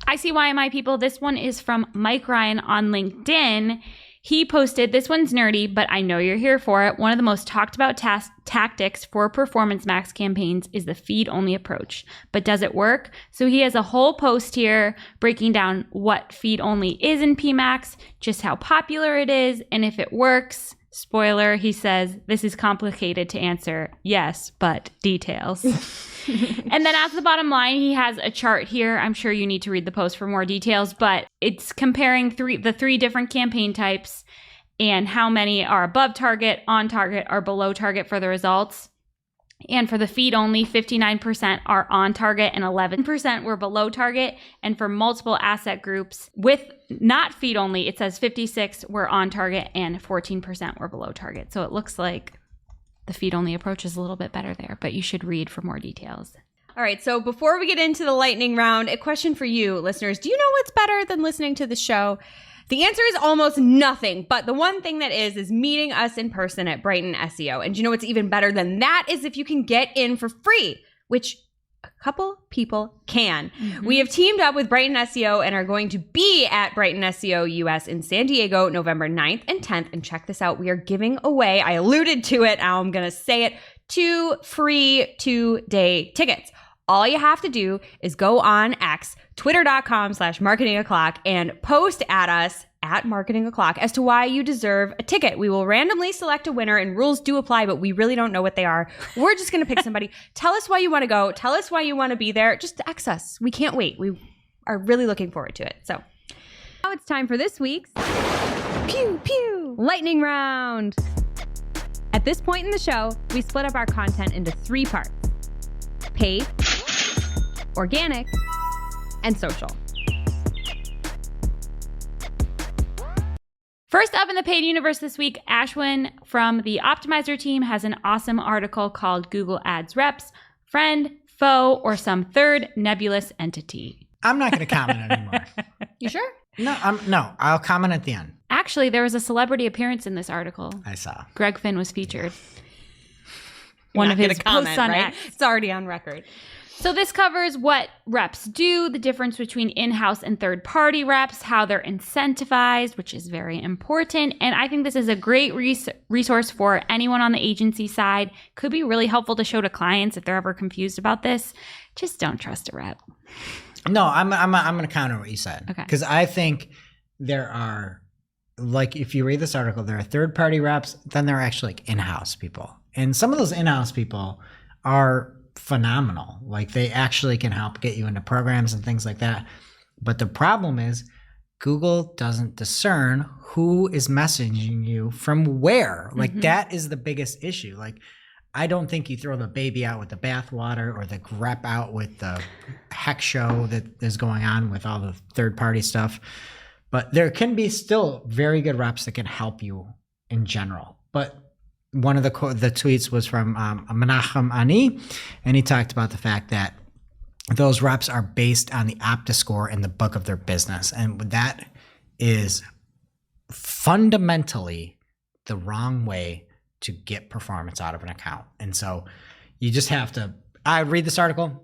[SPEAKER 1] ICYMI people, this one is from Mike Ryan on LinkedIn. He posted, this one's nerdy, but I know you're here for it. One of the most talked about tactics for Performance Max campaigns is the feed-only approach. But does it work? So he has a whole post here breaking down what feed-only is in PMax, just how popular it is, and if it works. Spoiler, he says, this is complicated to answer. Yes, but details. And then at the bottom line, he has a chart here. I'm sure you need to read the post for more details, but it's comparing the three different campaign types and how many are above target, on target, or below target for the results. And for the feed only, 59% are on target and 11% were below target. And for multiple asset groups with not feed only, it says 56 were on target and 14% were below target. So it looks like the feed only approach is a little bit better there, but you should read for more details.
[SPEAKER 3] All right, so before we get into the lightning round, a question for you, listeners. Do you know what's better than listening to the show? The answer is almost nothing, but the one thing that is meeting us in person at Brighton SEO. And you know what's even better than that is if you can get in for free, which a couple people can. Mm-hmm. We have teamed up with Brighton SEO and are going to be at Brighton SEO US in San Diego, November 9th and 10th. And check this out. We are giving away, I alluded to it, now I'm going to say it, 2 free 2-day tickets. All you have to do is go on X, twitter.com/marketingoclock, and post at us at marketingoclock as to why you deserve a ticket. We will randomly select a winner, and rules do apply, but we really don't know what they are. We're just going to pick somebody. Tell us why you want to go. Tell us why you want to be there. Just X us. We can't wait. We are really looking forward to it. So now it's time for this week's Pew Pew Lightning Round. At this point in the show, we split up our content into 3 parts: paid, organic, and social.
[SPEAKER 1] First up in the paid universe this week, Ashwin from the Optimizer team has an awesome article called Google Ads Reps, Friend, Foe, or Some Third Nebulous Entity.
[SPEAKER 2] I'm not going to comment anymore.
[SPEAKER 3] You sure?
[SPEAKER 2] No, I'll comment at the end.
[SPEAKER 1] Actually, there was a celebrity appearance in this article.
[SPEAKER 2] I saw.
[SPEAKER 1] Greg Finn was featured.
[SPEAKER 3] One of his
[SPEAKER 1] posts on
[SPEAKER 3] right?
[SPEAKER 1] X.
[SPEAKER 3] It's already on record.
[SPEAKER 1] So this covers what reps do, the difference between in-house and third-party reps, how they're incentivized, which is very important. And I think this is a great resource for anyone on the agency side. Could be really helpful to show to clients if they're ever confused about this. Just don't trust a rep.
[SPEAKER 2] No, I'm going to counter what you said.
[SPEAKER 1] Okay.
[SPEAKER 2] Because I think there are, like, if you read this article, there are third-party reps, then there are actually like in-house people. And some of those in-house people are phenomenal. Like, they actually can help get you into programs and things like that. But the problem is Google doesn't discern who is messaging you from where. Like, that is the biggest issue. Like, I don't think you throw the baby out with the bathwater or the rep out with the heck show that is going on with all the third-party stuff. But there can be still very good reps that can help you in general. But one of the tweets was from Menachem Ani, and he talked about the fact that those reps are based on the Opta score in the book of their business. And that is fundamentally the wrong way to get performance out of an account. And so you just have to read this article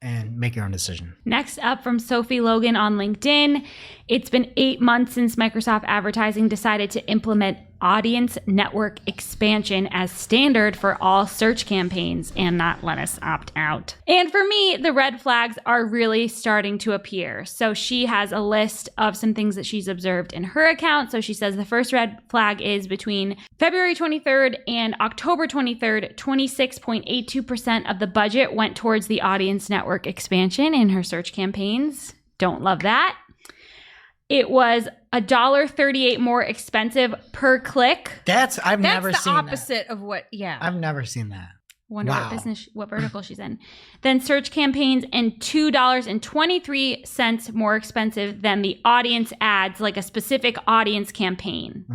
[SPEAKER 2] and make your own decision.
[SPEAKER 1] Next up from Sophie Logan on LinkedIn. It's been 8 months since Microsoft Advertising decided to implement audience network expansion as standard for all search campaigns and not let us opt out. And for me, the red flags are really starting to appear. So she has a list of some things that she's observed in her account. So she says the first red flag is between February 23rd and October 23rd, 26.82% of the budget went towards the audience network expansion in her search campaigns. Don't love that. It was $1.38 more expensive per click.
[SPEAKER 2] I've never seen that.
[SPEAKER 3] That's the opposite of what, yeah.
[SPEAKER 2] I've never seen that.
[SPEAKER 1] Wonder what vertical she's in. Then search campaigns and $2.23 more expensive than the audience ads, like a specific audience campaign,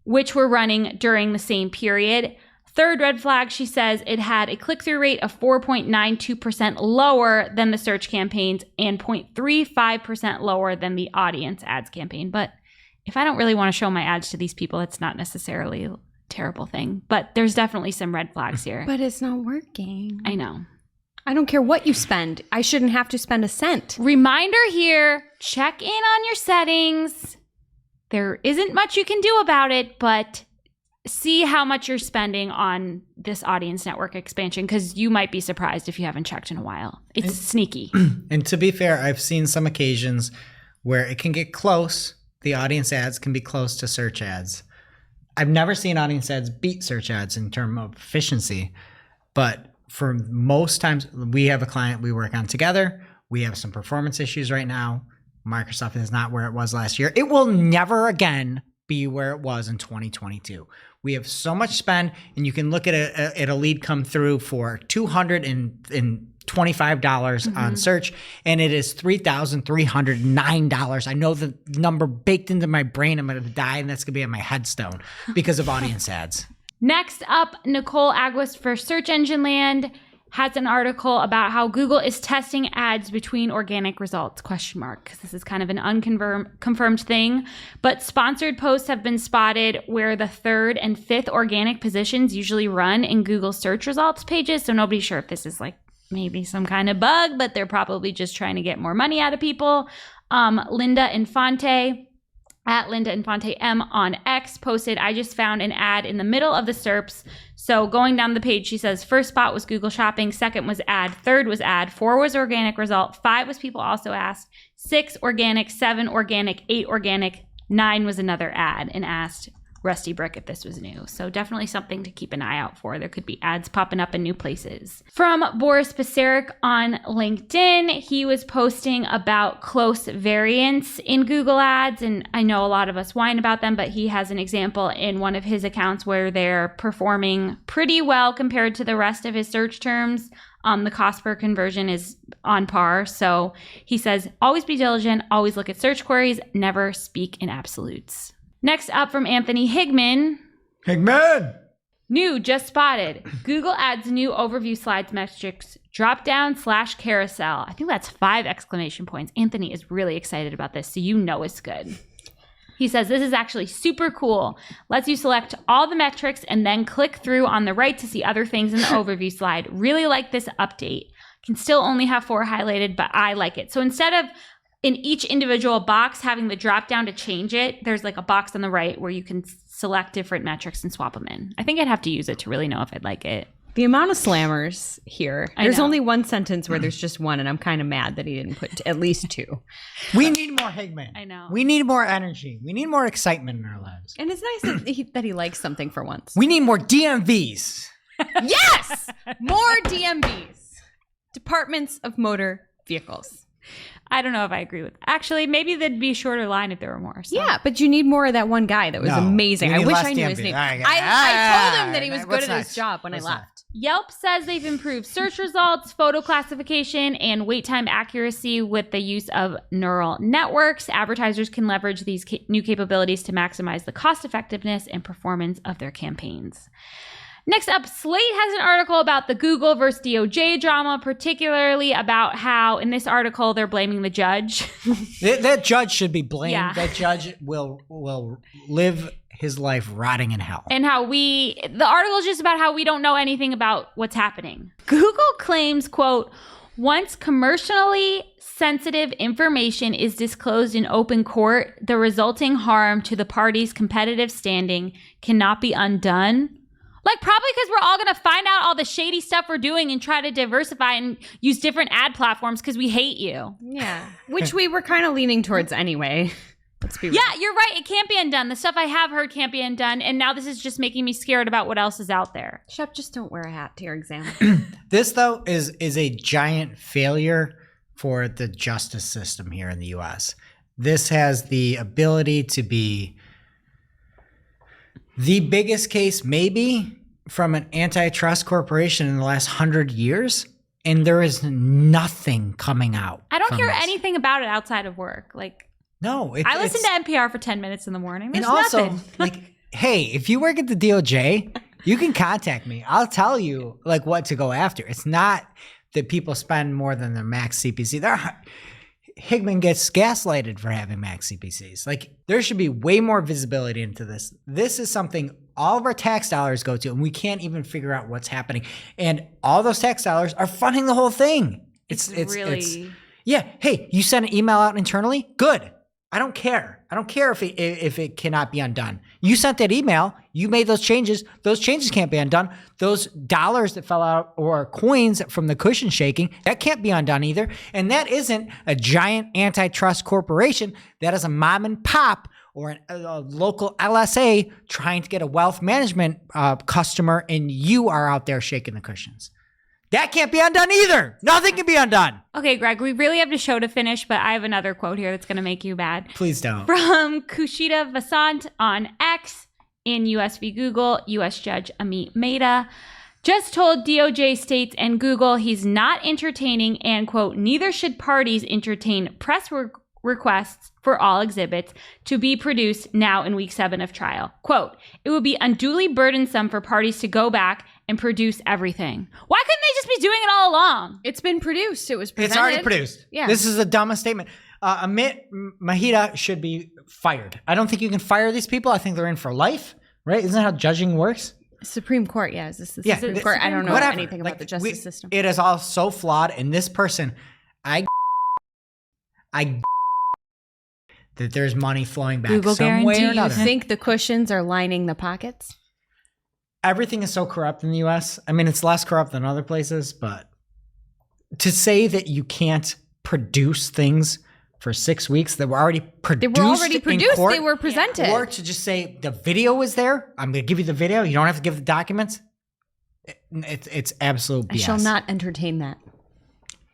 [SPEAKER 1] which were running during the same period. Third red flag, she says it had a click-through rate of 4.92% lower than the search campaigns and 0.35% lower than the audience ads campaign. But if I don't really want to show my ads to these people, it's not necessarily a terrible thing. But there's definitely some red flags here.
[SPEAKER 3] But it's not working.
[SPEAKER 1] I know.
[SPEAKER 3] I don't care what you spend. I shouldn't have to spend a cent.
[SPEAKER 1] Reminder here, check in on your settings. There isn't much you can do about it, but see how much you're spending on this audience network expansion, because you might be surprised if you haven't checked in a while. It's sneaky.
[SPEAKER 2] And to be fair, I've seen some occasions where it can get close. The audience ads can be close to search ads. I've never seen audience ads beat search ads in terms of efficiency, but for most times, we have a client we work on together. We have some performance issues right now. Microsoft is not where it was last year. It will never again be where it was in 2022. We have so much spend, and you can look at a lead come through for $225 on search, and it is $3,309. I know the number baked into my brain. I'm going to die, and that's going to be on my headstone because of audience ads.
[SPEAKER 1] Next up, Nicole Aguas for Search Engine Land has an article about how Google is testing ads between organic results, ? Because this is kind of an unconfirmed thing. But sponsored posts have been spotted where the third and fifth organic positions usually run in Google search results pages. So nobody's sure if this is like maybe some kind of bug, but they're probably just trying to get more money out of people. Linda Infante at Linda Infante M on X posted, I just found an ad in the middle of the SERPs. So going down the page, she says, first spot was Google Shopping, second was ad, third was ad, 4 was organic result, 5 was people also asked, 6 organic, 7 organic, 8 organic, 9 was another ad, and asked Rusty Brick if this was new. So definitely something to keep an eye out for. There could be ads popping up in new places. From Boris Paseric on LinkedIn, he was posting about close variants in Google Ads. And I know a lot of us whine about them, but he has an example in one of his accounts where they're performing pretty well compared to the rest of his search terms. The cost per conversion is on par. So he says, always be diligent, always look at search queries, never speak in absolutes. Next up from Anthony HigMAN.
[SPEAKER 2] HigMAN!
[SPEAKER 1] New, just spotted. Google adds new overview slides metrics, drop down / carousel. I think that's 5 exclamation points. Anthony is really excited about this, so you know it's good. He says, this is actually super cool. Lets you select all the metrics and then click through on the right to see other things in the overview slide. Really like this update. Can still only have 4 highlighted, but I like it. So instead of in each individual box having the drop down to change it, there's like a box on the right where you can select different metrics and swap them in. I think I'd have to use it to really know if I'd like it.
[SPEAKER 3] The amount of slammers here. There's only one sentence where there's just one, and I'm kind of mad that he didn't put at least 2.
[SPEAKER 2] We need more HigMAN.
[SPEAKER 1] I know.
[SPEAKER 2] We need more energy. We need more excitement in our lives.
[SPEAKER 3] And it's nice that he likes something for once.
[SPEAKER 2] We need more DMVs.
[SPEAKER 3] Yes! More DMVs. Departments of Motor Vehicles.
[SPEAKER 1] I don't know if I agree with that. Actually, maybe there'd be a shorter line if there were more. So.
[SPEAKER 3] Yeah, but you need more of that one guy that was amazing. I wish I knew his name. I told him that he was good at his job when I left.
[SPEAKER 1] Yelp says they've improved search results, photo classification, and wait time accuracy with the use of neural networks. Advertisers can leverage these new capabilities to maximize the cost effectiveness and performance of their campaigns. Next up, Slate has an article about the Google versus DOJ drama, particularly about how in this article they're blaming the judge.
[SPEAKER 2] That judge should be blamed.
[SPEAKER 1] Yeah.
[SPEAKER 2] That judge will live his life rotting in hell.
[SPEAKER 1] And how the article is just about how we don't know anything about what's happening. Google claims, quote, once commercially sensitive information is disclosed in open court, the resulting harm to the party's competitive standing cannot be undone. Like, probably because we're all going to find out all the shady stuff we're doing and try to diversify and use different ad platforms because we hate you.
[SPEAKER 3] Yeah. Which we were kind of leaning towards anyway. Let's be real.
[SPEAKER 1] Yeah, you're right. It can't be undone. The stuff I have heard can't be undone. And now this is just making me scared about what else is out there.
[SPEAKER 3] Shep, just don't wear a hat to your exam.
[SPEAKER 2] This, though, is a giant failure for the justice system here in the U.S. This has the ability to be the biggest case maybe from an antitrust corporation in the last 100 years, and there is nothing coming out.
[SPEAKER 1] I don't hear anything about it outside of work. Like,
[SPEAKER 2] no,
[SPEAKER 1] I listen to NPR for 10 minutes in the morning. There's
[SPEAKER 2] and also,
[SPEAKER 1] nothing.
[SPEAKER 2] like, hey, if you work at the DOJ, you can contact me. I'll tell you like what to go after. It's not that people spend more than their max CPC. HigMAN gets gaslighted for having max CPCs. Like, there should be way more visibility into this. This is something all of our tax dollars go to, and we can't even figure out what's happening. And all those tax dollars are funding the whole thing. It's
[SPEAKER 1] really...
[SPEAKER 2] Yeah. Hey, you sent an email out internally? Good. I don't care. I don't care if it cannot be undone. You sent that email. You made those changes. Those changes can't be undone. Those dollars that fell out or coins from the cushion shaking, that can't be undone either. And that isn't a giant antitrust corporation. That is a mom and pop or a local LSA trying to get a wealth management customer, and you are out there shaking the cushions. That can't be undone either. Nothing can be undone.
[SPEAKER 1] Okay, Greg, we really have the show to finish, but I have another quote here that's going to make you mad.
[SPEAKER 2] Please don't.
[SPEAKER 1] From Kushida Vasant on X in US v. Google, US Judge Amit Mehta just told DOJ states and Google he's not entertaining and, quote, neither should parties entertain press requests for all exhibits to be produced now in week 7 of trial. Quote, it would be unduly burdensome for parties to go back and produce everything. Why couldn't they just be doing it all along?
[SPEAKER 3] It's been produced. It was presented.
[SPEAKER 2] It's already produced.
[SPEAKER 3] Yeah.
[SPEAKER 2] This is the dumbest statement. Amit Mehta should be fired. I don't think you can fire these people. I think they're in for life, right? Isn't that how judging works?
[SPEAKER 3] Supreme Court, yeah. Is this the Supreme Court? I don't know anything about the justice system.
[SPEAKER 2] It is all so flawed. And this person, I that there's money flowing back
[SPEAKER 1] Google
[SPEAKER 2] some way or
[SPEAKER 1] guarantees.
[SPEAKER 2] another.
[SPEAKER 3] You think the cushions are lining the pockets?
[SPEAKER 2] Everything is so corrupt in the U.S. I mean, it's less corrupt than other places, but to say that you can't produce things for 6 weeks that were already produced, in court,
[SPEAKER 3] they were presented.
[SPEAKER 2] or to just say the video was there, I'm going to give you the video, you don't have to give the documents. It's absolute BS.
[SPEAKER 3] I shall not entertain that.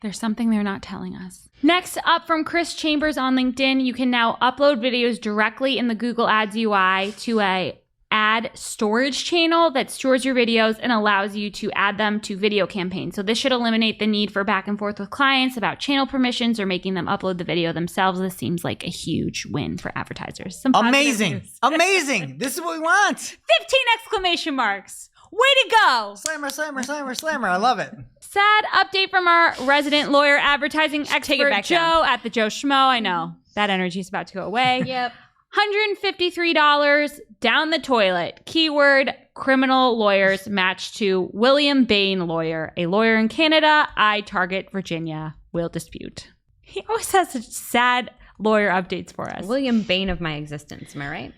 [SPEAKER 1] There's something they're not telling us. Next up from Chris Chambers on LinkedIn, you can now upload videos directly in the Google Ads UI to a ad storage channel that stores your videos and allows you to add them to video campaigns. So this should eliminate the need for back and forth with clients about channel permissions or making them upload the video themselves. This seems like a huge win for advertisers. Some
[SPEAKER 2] amazing. Amazing. This is what we want.
[SPEAKER 1] 15 exclamation marks. Way to go.
[SPEAKER 2] Slammer, slammer, slammer, slammer. I love it.
[SPEAKER 1] Sad update from our resident lawyer advertising expert, Joe, at the Joe Schmo. I know that energy is about to go away.
[SPEAKER 3] Yep.
[SPEAKER 1] $153 down the toilet. Keyword, criminal lawyers matched to William Bain lawyer. A lawyer in Canada. I target Virginia. Will dispute. He always has such sad lawyer updates for us.
[SPEAKER 3] William Bain of my existence. Am I right?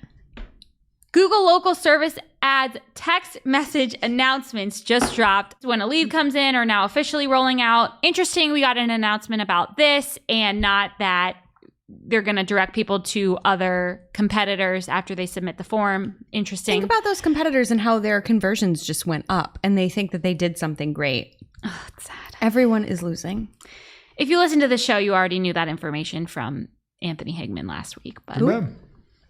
[SPEAKER 1] Google local service ads text message announcements just dropped. When a lead comes in are now officially rolling out. Interesting, we got an announcement about this and not that they're going to direct people to other competitors after they submit the form. Interesting.
[SPEAKER 3] Think about those competitors and how their conversions just went up and they think that they did something great.
[SPEAKER 1] Oh, it's sad.
[SPEAKER 3] Everyone is losing.
[SPEAKER 1] If you listen to the show, you already knew that information from Anthony HigMAN last week. But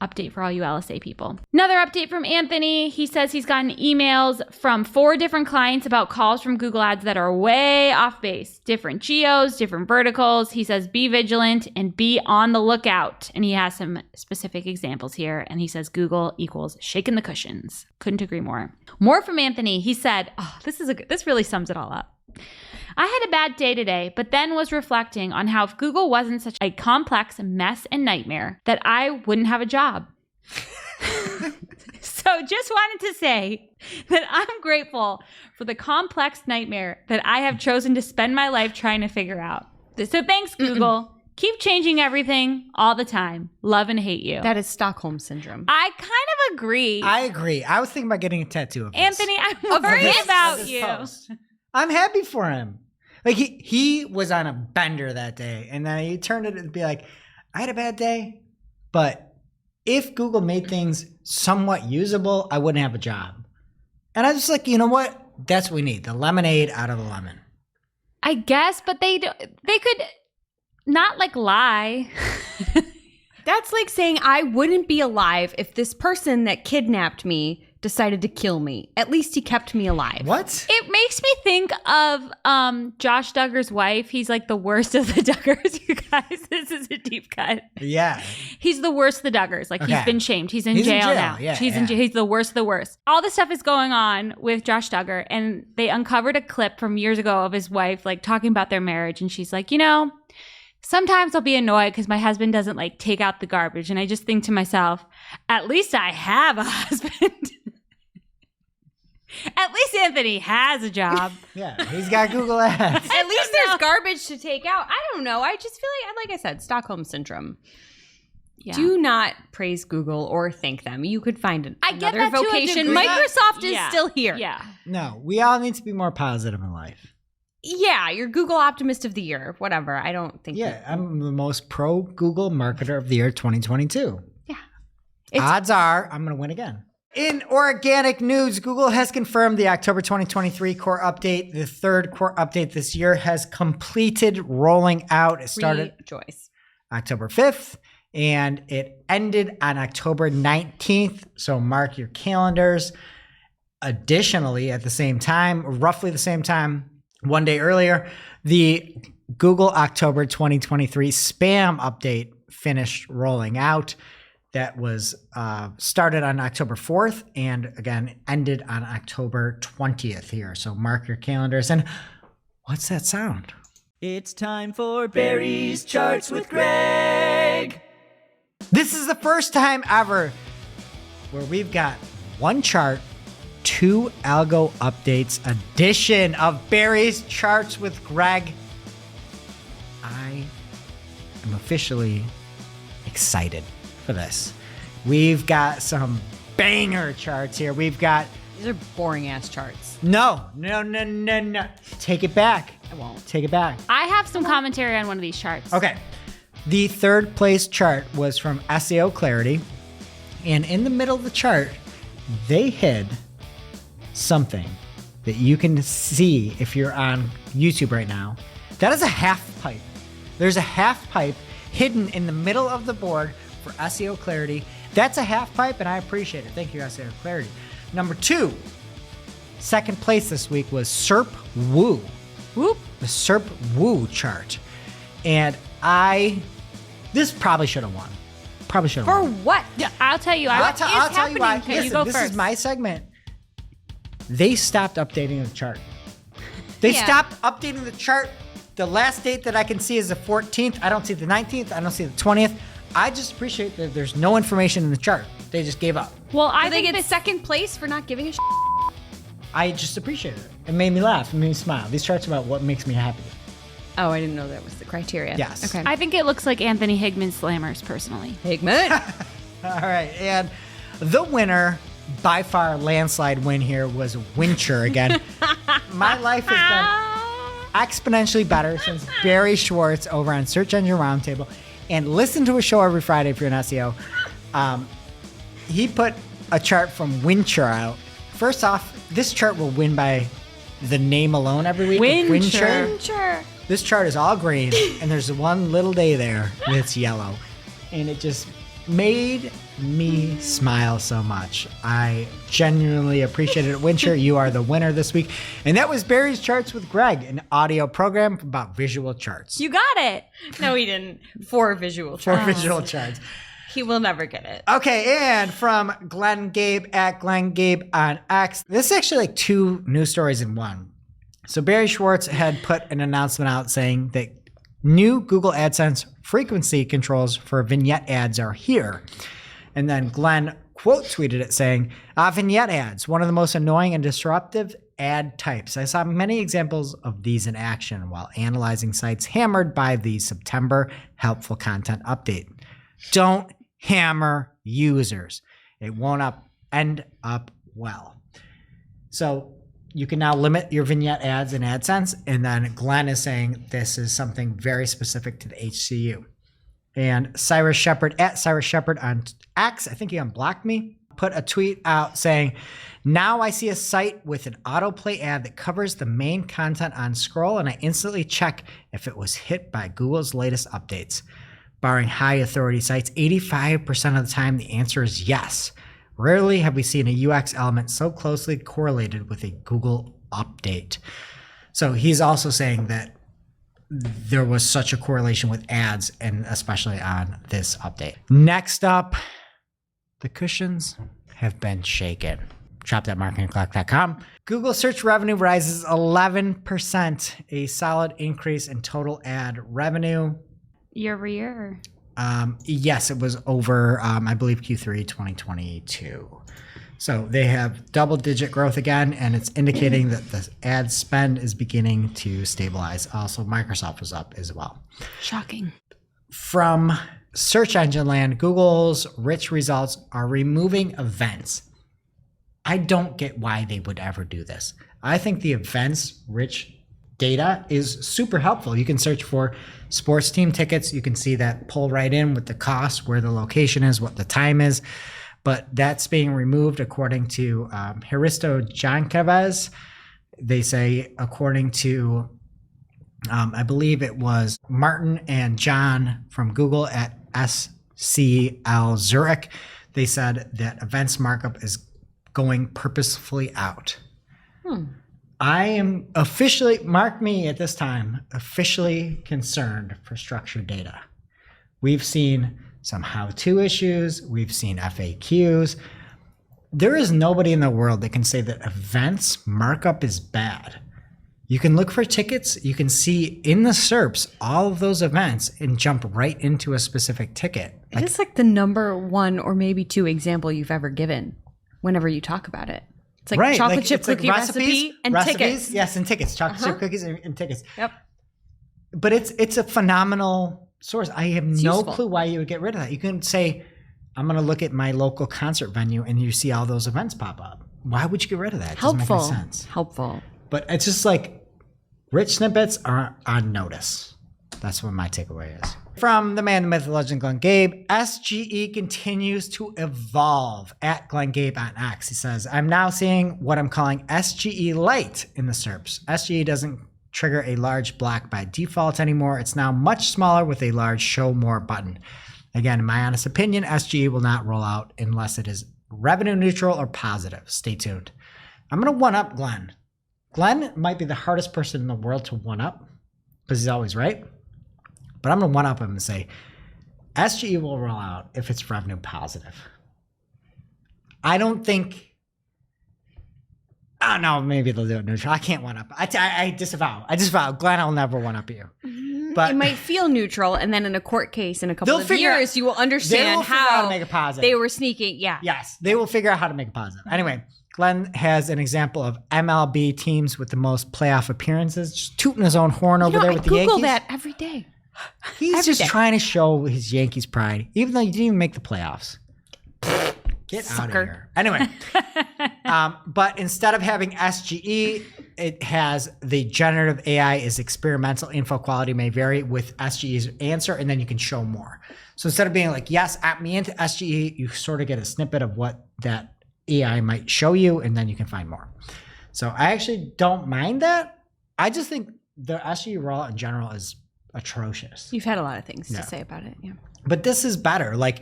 [SPEAKER 1] update for all you LSA people. Another update from Anthony. He says he's gotten emails from 4 different clients about calls from Google Ads that are way off base. Different geos, different verticals. He says be vigilant and be on the lookout. And he has some specific examples here. And he says Google equals shaking the cushions. Couldn't agree more. More from Anthony. He said, this really sums it all up. I had a bad day today, but then was reflecting on how if Google wasn't such a complex mess and nightmare, that I wouldn't have a job. So just wanted to say that I'm grateful for the complex nightmare that I have chosen to spend my life trying to figure out. So thanks, Google. Keep changing everything all the time. Love and hate you.
[SPEAKER 3] That is Stockholm Syndrome.
[SPEAKER 1] I kind of agree.
[SPEAKER 2] I agree. I was thinking about getting a tattoo of this.
[SPEAKER 1] Anthony, I'm worried about you.
[SPEAKER 2] Post. I'm happy for him. Like he was on a bender that day, and then he turned it and be like, I had a bad day, but if Google made things somewhat usable, I wouldn't have a job. And I was like, you know what? That's what we need. The lemonade out of the lemon.
[SPEAKER 1] I guess, but they could not like lie.
[SPEAKER 3] That's like saying I wouldn't be alive if this person that kidnapped me decided to kill me. At least he kept me alive.
[SPEAKER 2] What?
[SPEAKER 1] It makes me think of Josh Duggar's wife. He's like the worst of the Duggars, you guys. This is a deep cut.
[SPEAKER 2] Yeah.
[SPEAKER 1] He's the worst of the Duggars. Like he's been shamed. He's in jail now.
[SPEAKER 2] Yeah,
[SPEAKER 1] He's the worst of the worst. All this stuff is going on with Josh Duggar, and they uncovered a clip from years ago of his wife like talking about their marriage, and she's like, sometimes I'll be annoyed because my husband doesn't like take out the garbage. And I just think to myself, at least I have a husband. At least Anthony has a job.
[SPEAKER 2] Yeah, he's got Google Ads.
[SPEAKER 3] At least there's garbage to take out. I don't know. I just feel like I said, Stockholm Syndrome.
[SPEAKER 1] Yeah.
[SPEAKER 3] Do not praise Google or thank them. You could find
[SPEAKER 1] get
[SPEAKER 3] another
[SPEAKER 1] that to a
[SPEAKER 3] vocation.
[SPEAKER 1] degree.
[SPEAKER 3] Microsoft is
[SPEAKER 1] Yeah.
[SPEAKER 3] still here.
[SPEAKER 1] Yeah.
[SPEAKER 2] No, we all need to be more positive in life.
[SPEAKER 3] Yeah, you're Google Optimist of the Year. Whatever. I don't think.
[SPEAKER 2] Yeah, I'm the most pro Google marketer of the year 2022.
[SPEAKER 3] Yeah.
[SPEAKER 2] Odds are I'm going to win again. In organic news, Google has confirmed the October 2023 core update. The third core update this year has completed rolling out. It started
[SPEAKER 3] Rejoice.
[SPEAKER 2] October 5th and it ended on October 19th. So mark your calendars. Additionally, at the same time, roughly the same time, one day earlier, the Google October 2023 spam update finished rolling out. That was started on October 4th and again ended on October 20th here. So mark your calendars. And what's that sound?
[SPEAKER 6] It's time for Barry's Charts with Greg.
[SPEAKER 2] This is the first time ever where we've got one chart, two algo updates edition of Barry's Charts with Greg. I am officially excited for this. We've got some banger charts here. We've got
[SPEAKER 3] These are boring ass charts.
[SPEAKER 2] no. Take it back.
[SPEAKER 3] I won't.
[SPEAKER 2] Take it back.
[SPEAKER 1] I have some commentary on one of these charts.
[SPEAKER 2] Okay. The third place chart was from SEO Clarity. And in the middle of the chart, they hid something that you can see if you're on YouTube right now. That is a half pipe. There's a half pipe hidden in the middle of the board for SEO Clarity. That's a half pipe, and I appreciate it. Thank you, SEO Clarity. Number 2, second place this week was SERP Woo.
[SPEAKER 1] Whoop.
[SPEAKER 2] The SERP Woo chart. And this probably should have won. Probably should have
[SPEAKER 3] For
[SPEAKER 2] won.
[SPEAKER 3] what?
[SPEAKER 1] Yeah, I'll tell you.
[SPEAKER 2] I'll tell you why.
[SPEAKER 1] Okay,
[SPEAKER 2] Listen,
[SPEAKER 1] you go
[SPEAKER 2] this
[SPEAKER 1] first.
[SPEAKER 2] is my segment. They stopped updating the chart. They
[SPEAKER 3] Yeah.
[SPEAKER 2] stopped updating the chart. The last date that I can see is the 14th. I don't see the 19th. I don't see the 20th. I just appreciate that there's no information in the chart. They just gave up.
[SPEAKER 1] Well, I
[SPEAKER 3] Do they
[SPEAKER 1] think
[SPEAKER 3] get
[SPEAKER 1] this
[SPEAKER 3] second place for not giving a shit?
[SPEAKER 2] I just appreciate it. It made me laugh. It made me smile. These charts are about what makes me happy.
[SPEAKER 3] Oh, I didn't know that was the criteria.
[SPEAKER 2] Yes.
[SPEAKER 3] Okay.
[SPEAKER 1] I think it looks like Anthony HigMAN slammers personally.
[SPEAKER 3] HigMAN.
[SPEAKER 2] All right. And the winner, by far landslide win here, was Wincher again. My life has been exponentially better since Barry Schwartz over on Search Engine Roundtable. And listen to a show every Friday if you're an SEO. He put a chart from Wincher out. First off, this chart will win by the name alone every week.
[SPEAKER 1] Wincher.
[SPEAKER 3] Sure.
[SPEAKER 2] This chart is all green, and there's one little day there that's yellow. And it just made me smile so much. I genuinely appreciate it. Wincher, you are the winner this week. And that was Barry's Charts with Greg, an audio program about visual charts.
[SPEAKER 1] You got it.
[SPEAKER 3] No, he didn't. For visual
[SPEAKER 2] For
[SPEAKER 3] charts.
[SPEAKER 2] visual charts.
[SPEAKER 3] He will never get it.
[SPEAKER 2] Okay, and from Glenn Gabe at Glenn Gabe on X. This is actually like two news stories in one. So Barry Schwartz had put an announcement out saying that new Google AdSense frequency controls for vignette ads are here. And then Glenn quote tweeted it saying, vignette ads, one of the most annoying and disruptive ad types. I saw many examples of these in action while analyzing sites hammered by the September helpful content update. Don't hammer users. It won't end up well. So you can now limit your vignette ads in AdSense. And then Glenn is saying this is something very specific to the HCU. And Cyrus Shepard at Cyrus Shepard on X, I think he unblocked me, put a tweet out saying, now I see a site with an autoplay ad that covers the main content on scroll, and I instantly check if it was hit by Google's latest updates. Barring high authority sites, 85% of the time the answer is yes. Rarely have we seen a UX element so closely correlated with a Google update. So he's also saying that there was such a correlation with ads, and especially on this update. Next up, the cushions have been shaken. Shop.marketingclock.com. Google search revenue rises 11%, a solid increase in total ad revenue.
[SPEAKER 1] Year over year.
[SPEAKER 2] Yes, it was over, I believe, Q3 2022. So they have double-digit growth again, and it's indicating that the ad spend is beginning to stabilize. Also, Microsoft was up as well.
[SPEAKER 1] Shocking.
[SPEAKER 2] From search engine land, Google's rich results are removing events. I don't get why they would ever do this. I think the events rich data is super helpful. You can search for sports team tickets. You can see that pull right in with the cost, where the location is, what the time is. But that's being removed according to Hristo Jankovic. They say, according to, I believe it was Martin and John from Google at SCL Zurich, they said that events markup is going purposefully out. I am officially, mark me at this time, officially concerned for structured data. We've seen some how-to issues. We've seen FAQs. There is nobody in the world that can say that events markup is bad. You can look for tickets. You can see in the SERPs all of those events and jump right into a specific ticket.
[SPEAKER 3] It is like the number one or maybe two example you've ever given whenever you talk about it. It's like chocolate chip cookie recipe and tickets.
[SPEAKER 2] Yes, and tickets. Chocolate chip cookies and tickets.
[SPEAKER 3] Yep.
[SPEAKER 2] But it's a phenomenal source. I have no
[SPEAKER 3] useful.
[SPEAKER 2] clue why you would get rid of that. You can say, I'm going to look at my local concert venue, and you see all those events pop up. Why would you get rid of that? It doesn't make any sense.
[SPEAKER 3] Helpful.
[SPEAKER 2] But it's just like rich snippets are on notice. That's what my takeaway is. From the man, the myth, the legend, Glenn Gabe, SGE continues to evolve at Glenn Gabe on X. He says, I'm now seeing what I'm calling SGE Lite in the SERPs. SGE doesn't trigger a large block by default anymore. It's now much smaller with a large show more button. Again, in my honest opinion, SGE will not roll out unless it is revenue neutral or positive. Stay tuned. I'm going to one-up Glenn. Glenn might be the hardest person in the world to one-up because he's always right. But I'm going to one-up him and say, SGE will roll out if it's revenue positive. I don't think... Oh, no, maybe they'll do it neutral. I can't one-up. I disavow. Glenn, I'll never one-up you. But
[SPEAKER 3] it might feel neutral, and then in a court case in a couple of years, you will
[SPEAKER 2] they
[SPEAKER 3] understand
[SPEAKER 2] will figure out how
[SPEAKER 3] how
[SPEAKER 2] to make it positive.
[SPEAKER 3] they were sneaking. Yeah.
[SPEAKER 2] Yes, they will figure out how to make it positive. Anyway, Glenn has an example of MLB teams with the most playoff appearances, just tooting his own horn over there with the Yankees.
[SPEAKER 3] I Google that every day.
[SPEAKER 2] He's just trying to show his Yankees pride, even though you didn't even make the playoffs. Get out of here. Anyway, but instead of having SGE, it has the generative AI is experimental. Info quality may vary with SGE's answer, and then you can show more. So instead of being like, yes, app me into SGE, you sort of get a snippet of what that AI might show you, and then you can find more. So I actually don't mind that. I just think the SGE rollout in general is atrocious.
[SPEAKER 3] You've had a lot of things to say about it. Yeah.
[SPEAKER 2] But this is better. Like,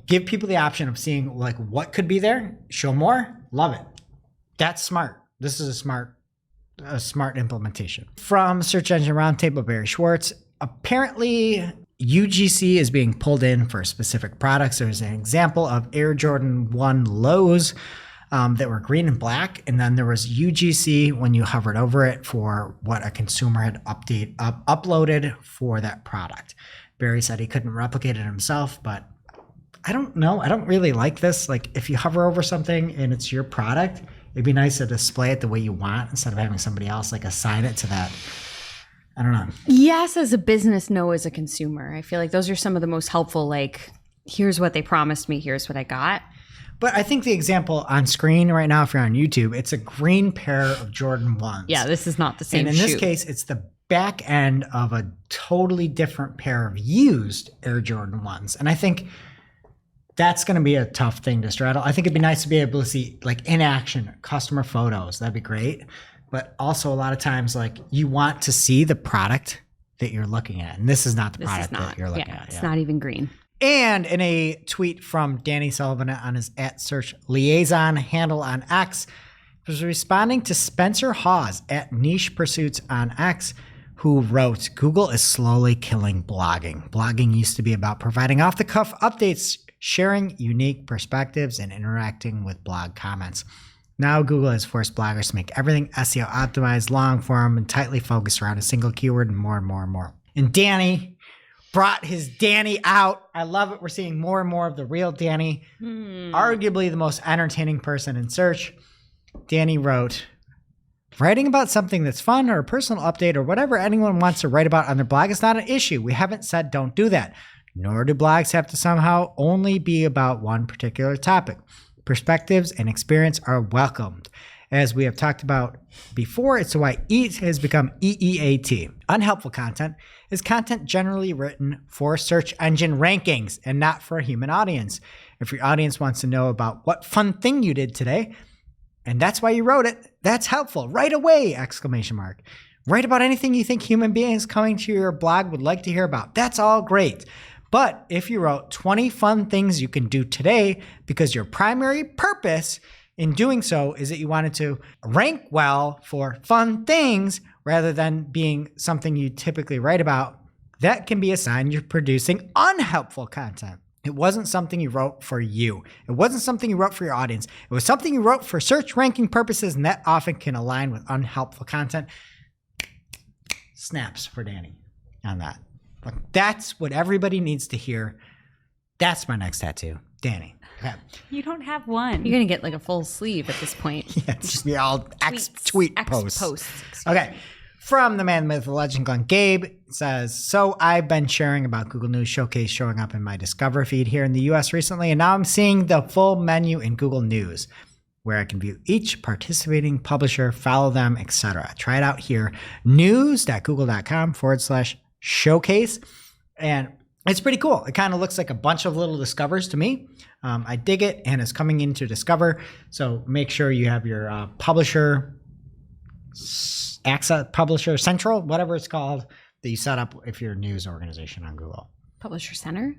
[SPEAKER 2] give people the option of seeing like what could be there, show more, love it. That's smart. This is a smart implementation. From Search Engine Roundtable, Barry Schwartz, apparently UGC is being pulled in for specific products. There's an example of Air Jordan 1 lows that were green and black, and then there was UGC when you hovered over it for what a consumer had uploaded for that product. Barry said he couldn't replicate it himself, but I don't know. I don't really like this. Like, if you hover over something and it's your product, it'd be nice to display it the way you want instead of having somebody else like assign it to that. I don't know.
[SPEAKER 3] Yes, as a business, no, as a consumer. I feel like those are some of the most helpful, like, here's what they promised me, here's what I got.
[SPEAKER 2] But I think the example on screen right now, if you're on YouTube, it's a green pair of Jordan 1s.
[SPEAKER 3] Yeah, this is not the same
[SPEAKER 2] And in this case, it's the back end of a totally different pair of used Air Jordan 1s. And I think that's going to be a tough thing to straddle. I think it'd be nice to be able to see like in action customer photos. That'd be great. But also a lot of times like you want to see the product that you're looking at. And this is not the product that you're looking at.
[SPEAKER 3] It's not even green.
[SPEAKER 2] And in a tweet from Danny Sullivan on his @search liaison handle on X, he was responding to Spencer Hawes at Niche Pursuits on X, who wrote, Google is slowly killing blogging. Blogging used to be about providing off-the-cuff updates, sharing unique perspectives, and interacting with blog comments. Now Google has forced bloggers to make everything SEO optimized, long form, and tightly focused around a single keyword and more and more and more. And Danny brought his Danny out. I love it. We're seeing more and more of the real Danny. Arguably the most entertaining person in search. Danny wrote, writing about something that's fun or a personal update or whatever anyone wants to write about on their blog is not an issue. We haven't said don't do that. Nor do blogs have to somehow only be about one particular topic. Perspectives and experience are welcomed. As we have talked about before, it's why EAT has become EEAT. Unhelpful content is content generally written for search engine rankings and not for a human audience. If your audience wants to know about what fun thing you did today, and that's why you wrote it, that's helpful. Right away! ! Write about anything you think human beings coming to your blog would like to hear about. That's all great. But if you wrote 20 fun things you can do today because your primary purpose in doing so is that you wanted to rank well for fun things rather than being something you typically write about, that can be a sign you're producing unhelpful content. It wasn't something you wrote for you. It wasn't something you wrote for your audience. It was something you wrote for search ranking purposes, and that often can align with unhelpful content. Snaps for Danny on that. Like, that's what everybody needs to hear. That's my next tattoo. Danny. Okay.
[SPEAKER 1] You don't have one.
[SPEAKER 3] You're going to get like a full sleeve at this point.
[SPEAKER 2] Yeah, it's just be all tweet posts.
[SPEAKER 3] Posts.
[SPEAKER 2] Okay. From the man, the myth, the legend, Glenn Gabe says, so I've been sharing about Google News Showcase showing up in my Discover feed here in the US recently, and now I'm seeing the full menu in Google News where I can view each participating publisher, follow them, etc. Try it out here. news.google.com/showcase. And it's pretty cool. It kind of looks like a bunch of little Discovers to me. I dig it, and it's coming into Discover. So make sure you have your publisher, Access Publisher Central, whatever it's called, that you set up if you're a news organization on Google.
[SPEAKER 3] Publisher Center?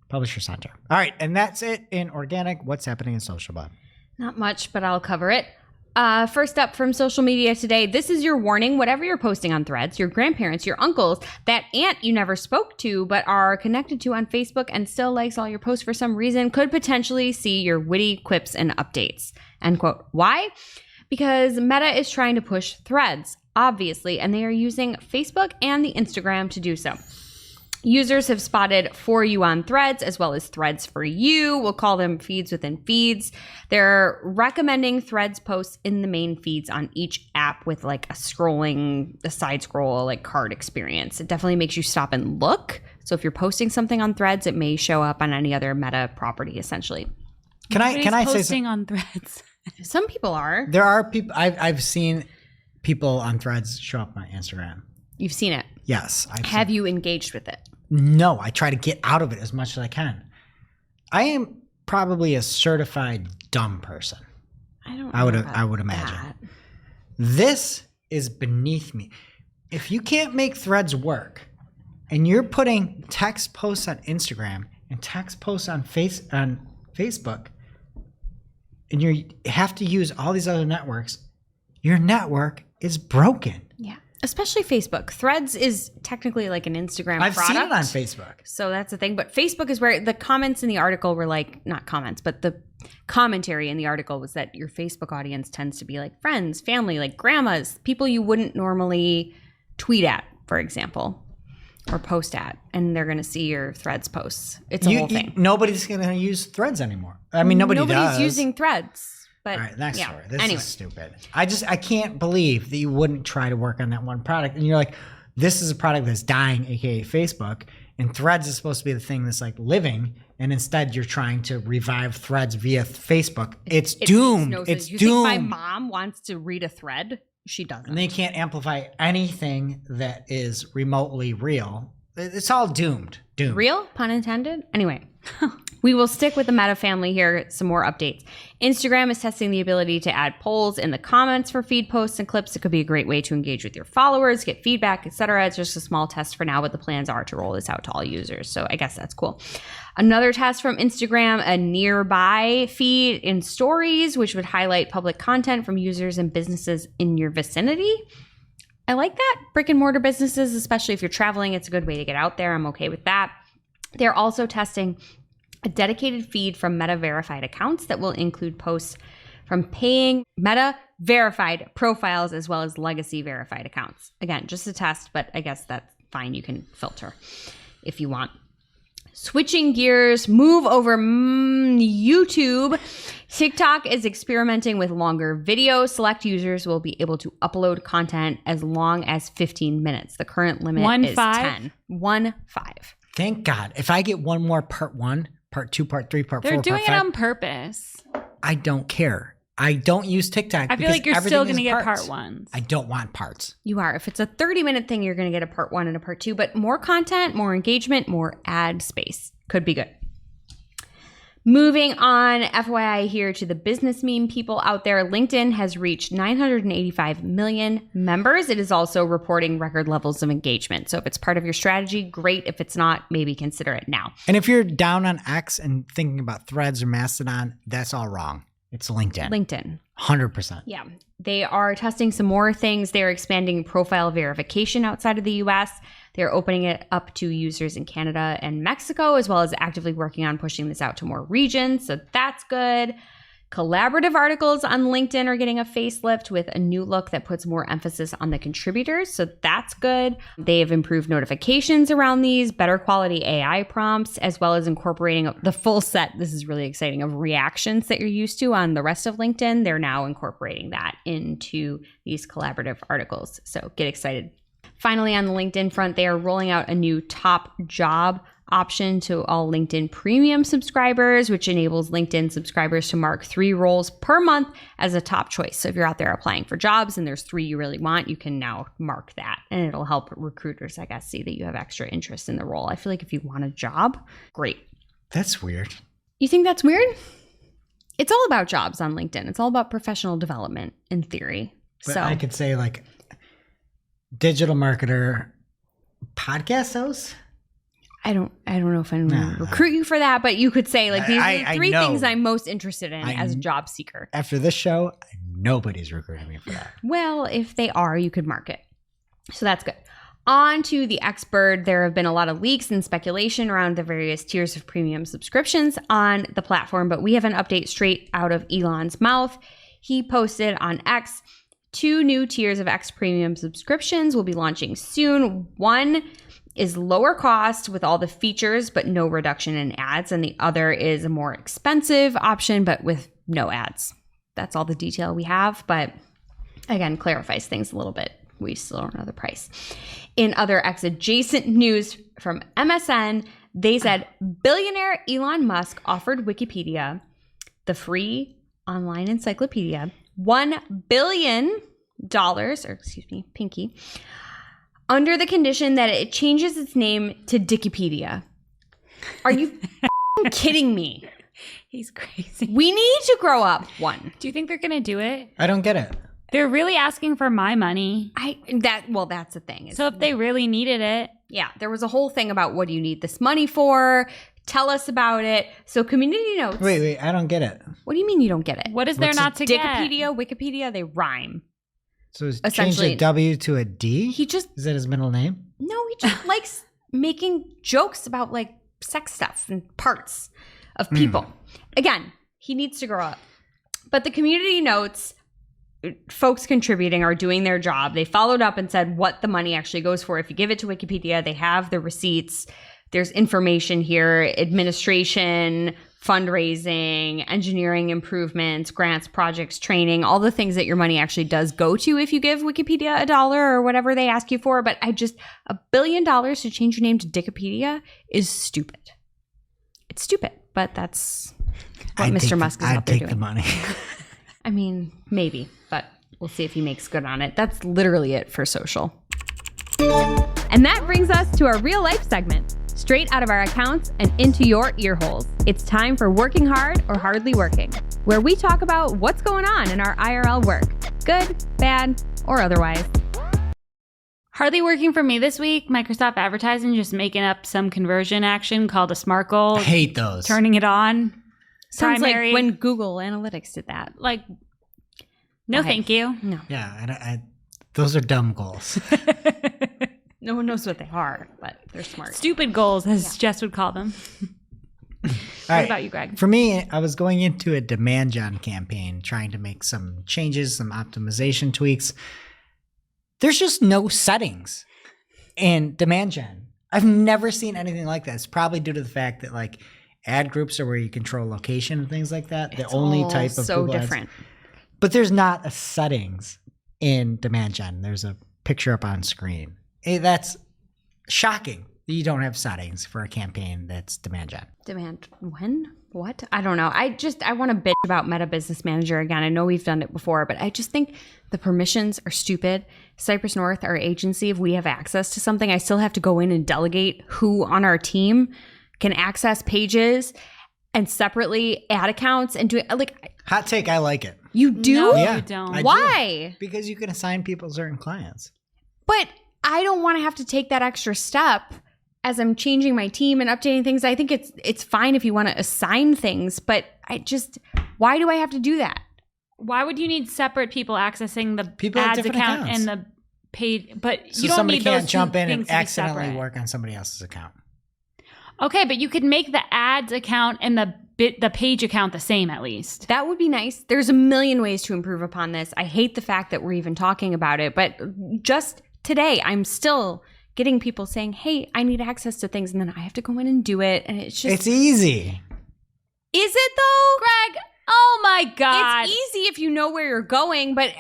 [SPEAKER 2] Publisher Center. All right, and that's it in organic. What's happening in social, Bob?
[SPEAKER 3] Not much, but I'll cover it. First up from social media today, this is your warning. Whatever you're posting on Threads, your grandparents, your uncles, that aunt you never spoke to but are connected to on Facebook and still likes all your posts for some reason could potentially see your witty quips and updates. End quote. Why? Because Meta is trying to push Threads, obviously, and they are using Facebook and the Instagram to do so. Users have spotted For You on Threads, as well as Threads for You. We'll call them feeds within feeds. They're recommending Threads posts in the main feeds on each app with like a side scroll, like card experience. It definitely makes you stop and look. So if you're posting something on Threads, it may show up on any other Meta property, essentially.
[SPEAKER 2] Can I say
[SPEAKER 1] posting on Threads?
[SPEAKER 3] Some people are.
[SPEAKER 2] There are people, I've seen people on Threads show up on Instagram.
[SPEAKER 3] You've seen it?
[SPEAKER 2] Yes.
[SPEAKER 3] Have you engaged with it?
[SPEAKER 2] No, I try to get out of it as much as I can. I am probably a certified dumb person. I would imagine.
[SPEAKER 3] That.
[SPEAKER 2] This is beneath me. If you can't make Threads work and you're putting text posts on Instagram and text posts on Facebook, and you have to use all these other networks, your network is broken.
[SPEAKER 3] Yeah. Especially Facebook. Threads is technically like an Instagram
[SPEAKER 2] I've
[SPEAKER 3] product.
[SPEAKER 2] seen it on Facebook.
[SPEAKER 3] So that's the thing. But Facebook is where the comments in the article were like, not comments, but the commentary in the article was that your Facebook audience tends to be like friends, family, like grandmas, people you wouldn't normally tweet at, for example, or post at. And they're going to see your Threads posts. It's a whole thing.
[SPEAKER 2] Nobody's going to use Threads anymore. I mean, nobody's
[SPEAKER 3] does. Using Threads. But,
[SPEAKER 2] all right, next story. This
[SPEAKER 3] anyway.
[SPEAKER 2] is stupid. I can't believe that you wouldn't try to work on that one product. And you're like, this is a product that's dying, aka Facebook, and Threads is supposed to be the thing that's like living, and instead you're trying to revive Threads via Facebook. It's doomed.
[SPEAKER 3] No,
[SPEAKER 2] it's
[SPEAKER 3] you
[SPEAKER 2] doomed.
[SPEAKER 3] think my mom wants to read a thread? She doesn't.
[SPEAKER 2] And they can't amplify anything that is remotely real. It's all doomed. Doomed.
[SPEAKER 3] Real? Pun intended? Anyway. We will stick with the Meta family here. Some more updates. Instagram is testing the ability to add polls in the comments for feed posts and clips. It could be a great way to engage with your followers, get feedback, etc. It's just a small test for now, but the plans are to roll this out to all users. So I guess that's cool. Another test from Instagram, a nearby feed in stories, which would highlight public content from users and businesses in your vicinity. I like that. Brick and mortar businesses, especially if you're traveling, it's a good way to get out there. I'm okay with that. They're also testing a dedicated feed from Meta verified accounts that will include posts from paying Meta verified profiles as well as legacy verified accounts. Again, just a test, but I guess that's fine. You can filter. if you want. Switching gears, move over YouTube. TikTok is experimenting with longer videos. Select users will be able to upload content as long as 15 minutes. The current limit is 10. 1-5.
[SPEAKER 2] Thank God. If I get one more part 1, part 2, part 3, part 4,
[SPEAKER 1] They're
[SPEAKER 2] part
[SPEAKER 1] doing
[SPEAKER 2] 5,
[SPEAKER 1] it on purpose.
[SPEAKER 2] I don't care. I don't use TikTok.
[SPEAKER 1] I feel like you're still going to get
[SPEAKER 2] parts.
[SPEAKER 1] part 1s.
[SPEAKER 2] I don't want parts.
[SPEAKER 3] You are. If it's a 30-minute thing, you're going to get a part 1 and a part 2, but more content, more engagement, more ad space. Could be good. Moving on, FYI here to the business meme people out there, LinkedIn has reached 985 million members. It is also reporting record levels of engagement. So if it's part of your strategy, great. If it's not, maybe consider it now.
[SPEAKER 2] And if you're down on X and thinking about Threads or Mastodon, that's all wrong. It's LinkedIn.
[SPEAKER 3] LinkedIn.
[SPEAKER 2] 100%.
[SPEAKER 3] Yeah. They are testing some more things. They're expanding profile verification outside of the US. They're opening it up to users in Canada and Mexico, as well as actively working on pushing this out to more regions. So that's good. Collaborative articles on LinkedIn are getting a facelift with a new look that puts more emphasis on the contributors. So that's good. They have improved notifications around these, better quality AI prompts, as well as incorporating the full set. This is really exciting, of reactions that you're used to on the rest of LinkedIn. They're now incorporating that into these collaborative articles. So get excited. Finally, on the LinkedIn front, they are rolling out a new top job option to all LinkedIn Premium subscribers, which enables LinkedIn subscribers to mark 3 roles per month as a top choice. So if you're out there applying for jobs and there's 3 you really want, you can now mark that. And it'll help recruiters, I guess, see that you have extra interest in the role. I feel like if you want a job, great.
[SPEAKER 2] That's weird.
[SPEAKER 3] You think that's weird? It's all about jobs on LinkedIn. It's all about professional development in theory.
[SPEAKER 2] But
[SPEAKER 3] so
[SPEAKER 2] I could say like digital marketer, podcast host.
[SPEAKER 3] I don't know if I'm going to recruit you for that, but you could say like these are the 3 things I'm most interested in as a job seeker.
[SPEAKER 2] After this show, nobody's recruiting me for that.
[SPEAKER 3] Well, if they are, you could mark it. So that's good. On to the Xbird. There have been a lot of leaks and speculation around the various tiers of premium subscriptions on the platform, but we have an update straight out of Elon's mouth. He posted on X, 2 new tiers of X premium subscriptions will be launching soon. One is lower cost with all the features, but no reduction in ads. And the other is a more expensive option, but with no ads. That's all the detail we have. But again, clarifies things a little bit. We still don't know the price. In other X adjacent news from MSN, they said billionaire Elon Musk offered Wikipedia, the free online encyclopedia, $1 billion, Pinky, under the condition that it changes its name to Dickipedia. Are you kidding me?
[SPEAKER 1] He's crazy.
[SPEAKER 3] We need to grow up, one.
[SPEAKER 1] Do you think they're going to do it?
[SPEAKER 2] I don't get it.
[SPEAKER 1] They're really asking for my money.
[SPEAKER 3] That's the thing.
[SPEAKER 1] So if they really needed it.
[SPEAKER 3] Yeah, there was a whole thing about what do you need this money for? Tell us about it. So community notes.
[SPEAKER 2] Wait, I don't get it.
[SPEAKER 3] What do you mean you don't get it?
[SPEAKER 1] What is there not to get?
[SPEAKER 3] Wikipedia, they rhyme.
[SPEAKER 2] So he's changed
[SPEAKER 3] Essentially-
[SPEAKER 2] a W to a D?
[SPEAKER 3] Is
[SPEAKER 2] that his middle name?
[SPEAKER 3] No, he just likes making jokes about like sex stuff and parts of people. Again, he needs to grow up. But the community notes, folks contributing are doing their job. They followed up and said what the money actually goes for. If you give it to Wikipedia, they have the receipts. There's information here, administration, fundraising, engineering improvements, grants, projects, training, all the things that your money actually does go to if you give Wikipedia $1 or whatever they ask you for. But $1 billion to change your name to Dickipedia is stupid. It's stupid, but that's what Mr. Musk is out there doing.
[SPEAKER 2] I'd take the money.
[SPEAKER 3] I mean, maybe, but we'll see if he makes good on it. That's literally it for social. And that brings us to our real life segment. Straight out of our accounts and into your ear holes. It's time for Working Hard or Hardly Working, where we talk about what's going on in our IRL work, good, bad, or otherwise.
[SPEAKER 1] Hardly working for me this week. Microsoft Advertising just making up some conversion action called a SMART goal.
[SPEAKER 2] I hate those.
[SPEAKER 1] Turning it on.
[SPEAKER 3] Sounds
[SPEAKER 1] Primary.
[SPEAKER 3] like when Google Analytics did that.
[SPEAKER 1] Like, no thank you.
[SPEAKER 3] No.
[SPEAKER 2] Yeah, those are dumb goals.
[SPEAKER 3] No one knows what they are, but they're smart.
[SPEAKER 1] Stupid goals, as Jess would call them. What about you, Greg?
[SPEAKER 2] For me, I was going into a demand gen campaign, trying to make some changes, some optimization tweaks. There's just no settings in demand gen. I've never seen anything like that. It's probably due to the fact that like ad groups are where you control location and things like that. The only type of
[SPEAKER 3] so
[SPEAKER 2] Google
[SPEAKER 3] different.
[SPEAKER 2] Ads. But there's not a settings in demand gen. There's a picture up on screen. That's shocking. You don't have settings for a campaign that's demand gen.
[SPEAKER 3] Demand when? What? I don't know. I want to bitch about Meta Business Manager again. I know we've done it before, but I just think the permissions are stupid. Cypress North, our agency, if we have access to something, I still have to go in and delegate who on our team can access pages and separately add accounts and do it. Like,
[SPEAKER 2] hot take, I like it.
[SPEAKER 3] You do?
[SPEAKER 1] No,
[SPEAKER 2] Yeah,
[SPEAKER 1] you don't.
[SPEAKER 2] I do.
[SPEAKER 3] Why?
[SPEAKER 2] Because you can assign people certain clients.
[SPEAKER 3] But I don't want to have to take that extra step as I'm changing my team and updating things. I think it's fine if you want to assign things, but why do I have to do that?
[SPEAKER 1] Why would you need separate people accessing the
[SPEAKER 2] People have
[SPEAKER 1] ads
[SPEAKER 2] different
[SPEAKER 1] account
[SPEAKER 2] accounts.
[SPEAKER 1] and the paid? But
[SPEAKER 2] So
[SPEAKER 1] you don't
[SPEAKER 2] somebody
[SPEAKER 1] need
[SPEAKER 2] can't
[SPEAKER 1] those
[SPEAKER 2] jump
[SPEAKER 1] two
[SPEAKER 2] in
[SPEAKER 1] things
[SPEAKER 2] and
[SPEAKER 1] to be
[SPEAKER 2] accidentally
[SPEAKER 1] separate.
[SPEAKER 2] work on somebody else's account.
[SPEAKER 1] Okay, but you could make the ads account and the page account the same at least.
[SPEAKER 3] That would be nice. There's a million ways to improve upon this. I hate the fact that we're even talking about it, but just today, I'm still getting people saying, hey, I need access to things, and then I have to go in and do it. And it's just...
[SPEAKER 2] It's easy.
[SPEAKER 3] Is it though?
[SPEAKER 1] Greg, oh my God.
[SPEAKER 3] It's easy if you know where you're going, but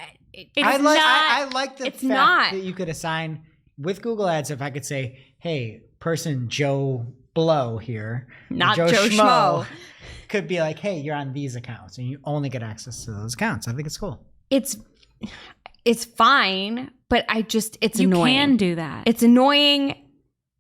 [SPEAKER 2] I like the
[SPEAKER 3] it's
[SPEAKER 2] fact
[SPEAKER 3] not.
[SPEAKER 2] that you could assign with Google Ads. If I could say, hey, person Joe Blow here, or
[SPEAKER 3] Not Joe Schmo.
[SPEAKER 2] could be like, hey, you're on these accounts and you only get access to those accounts. I think it's cool.
[SPEAKER 3] It's fine, but it's
[SPEAKER 1] You
[SPEAKER 3] annoying.
[SPEAKER 1] can do that.
[SPEAKER 3] It's annoying.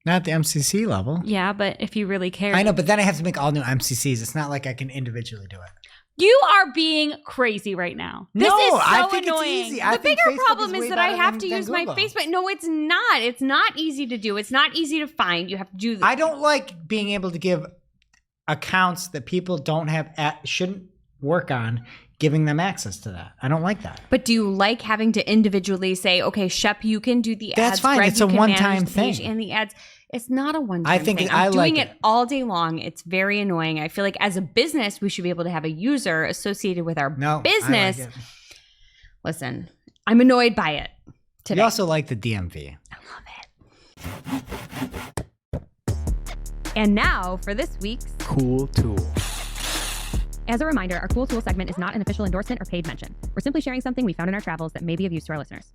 [SPEAKER 2] Not at the MCC level.
[SPEAKER 1] Yeah, but if you really care.
[SPEAKER 2] I know, but then I have to make all new MCCs. It's not like I can individually do it.
[SPEAKER 1] You are being crazy right now. This
[SPEAKER 2] No,
[SPEAKER 1] is so
[SPEAKER 2] I think
[SPEAKER 1] annoying.
[SPEAKER 2] it's easy. I
[SPEAKER 3] The
[SPEAKER 2] think
[SPEAKER 3] bigger
[SPEAKER 2] Facebook
[SPEAKER 3] problem
[SPEAKER 2] is
[SPEAKER 3] is
[SPEAKER 2] way
[SPEAKER 3] that I
[SPEAKER 2] better
[SPEAKER 3] have
[SPEAKER 2] than-
[SPEAKER 3] to
[SPEAKER 2] than
[SPEAKER 3] use my
[SPEAKER 2] Google.
[SPEAKER 3] Facebook. No, it's not. It's not easy to do. It's not easy to find. You have to do.
[SPEAKER 2] I don't like being able to give accounts that people don't have shouldn't work on, giving them access to that. I don't like that.
[SPEAKER 3] But do you like having to individually say, okay, Shep, you can do the ads.
[SPEAKER 2] That's fine.
[SPEAKER 3] Greg,
[SPEAKER 2] It's
[SPEAKER 3] you
[SPEAKER 2] a
[SPEAKER 3] can manage
[SPEAKER 2] one-time
[SPEAKER 3] the page
[SPEAKER 2] thing.
[SPEAKER 3] and the ads. It's not a one-time
[SPEAKER 2] I think
[SPEAKER 3] thing.
[SPEAKER 2] I
[SPEAKER 3] I'm
[SPEAKER 2] like
[SPEAKER 3] doing it
[SPEAKER 2] it.
[SPEAKER 3] all day long. It's very annoying. I feel like as a business, we should be able to have a user associated with our
[SPEAKER 2] No,
[SPEAKER 3] business.
[SPEAKER 2] I like it.
[SPEAKER 3] Listen, I'm annoyed by it today.
[SPEAKER 2] You also like the DMV.
[SPEAKER 3] And now for this week's
[SPEAKER 2] Cool tool.
[SPEAKER 7] As a reminder, our Cool Tool segment is not an official endorsement or paid mention. We're simply sharing something we found in our travels that may be of use to our listeners.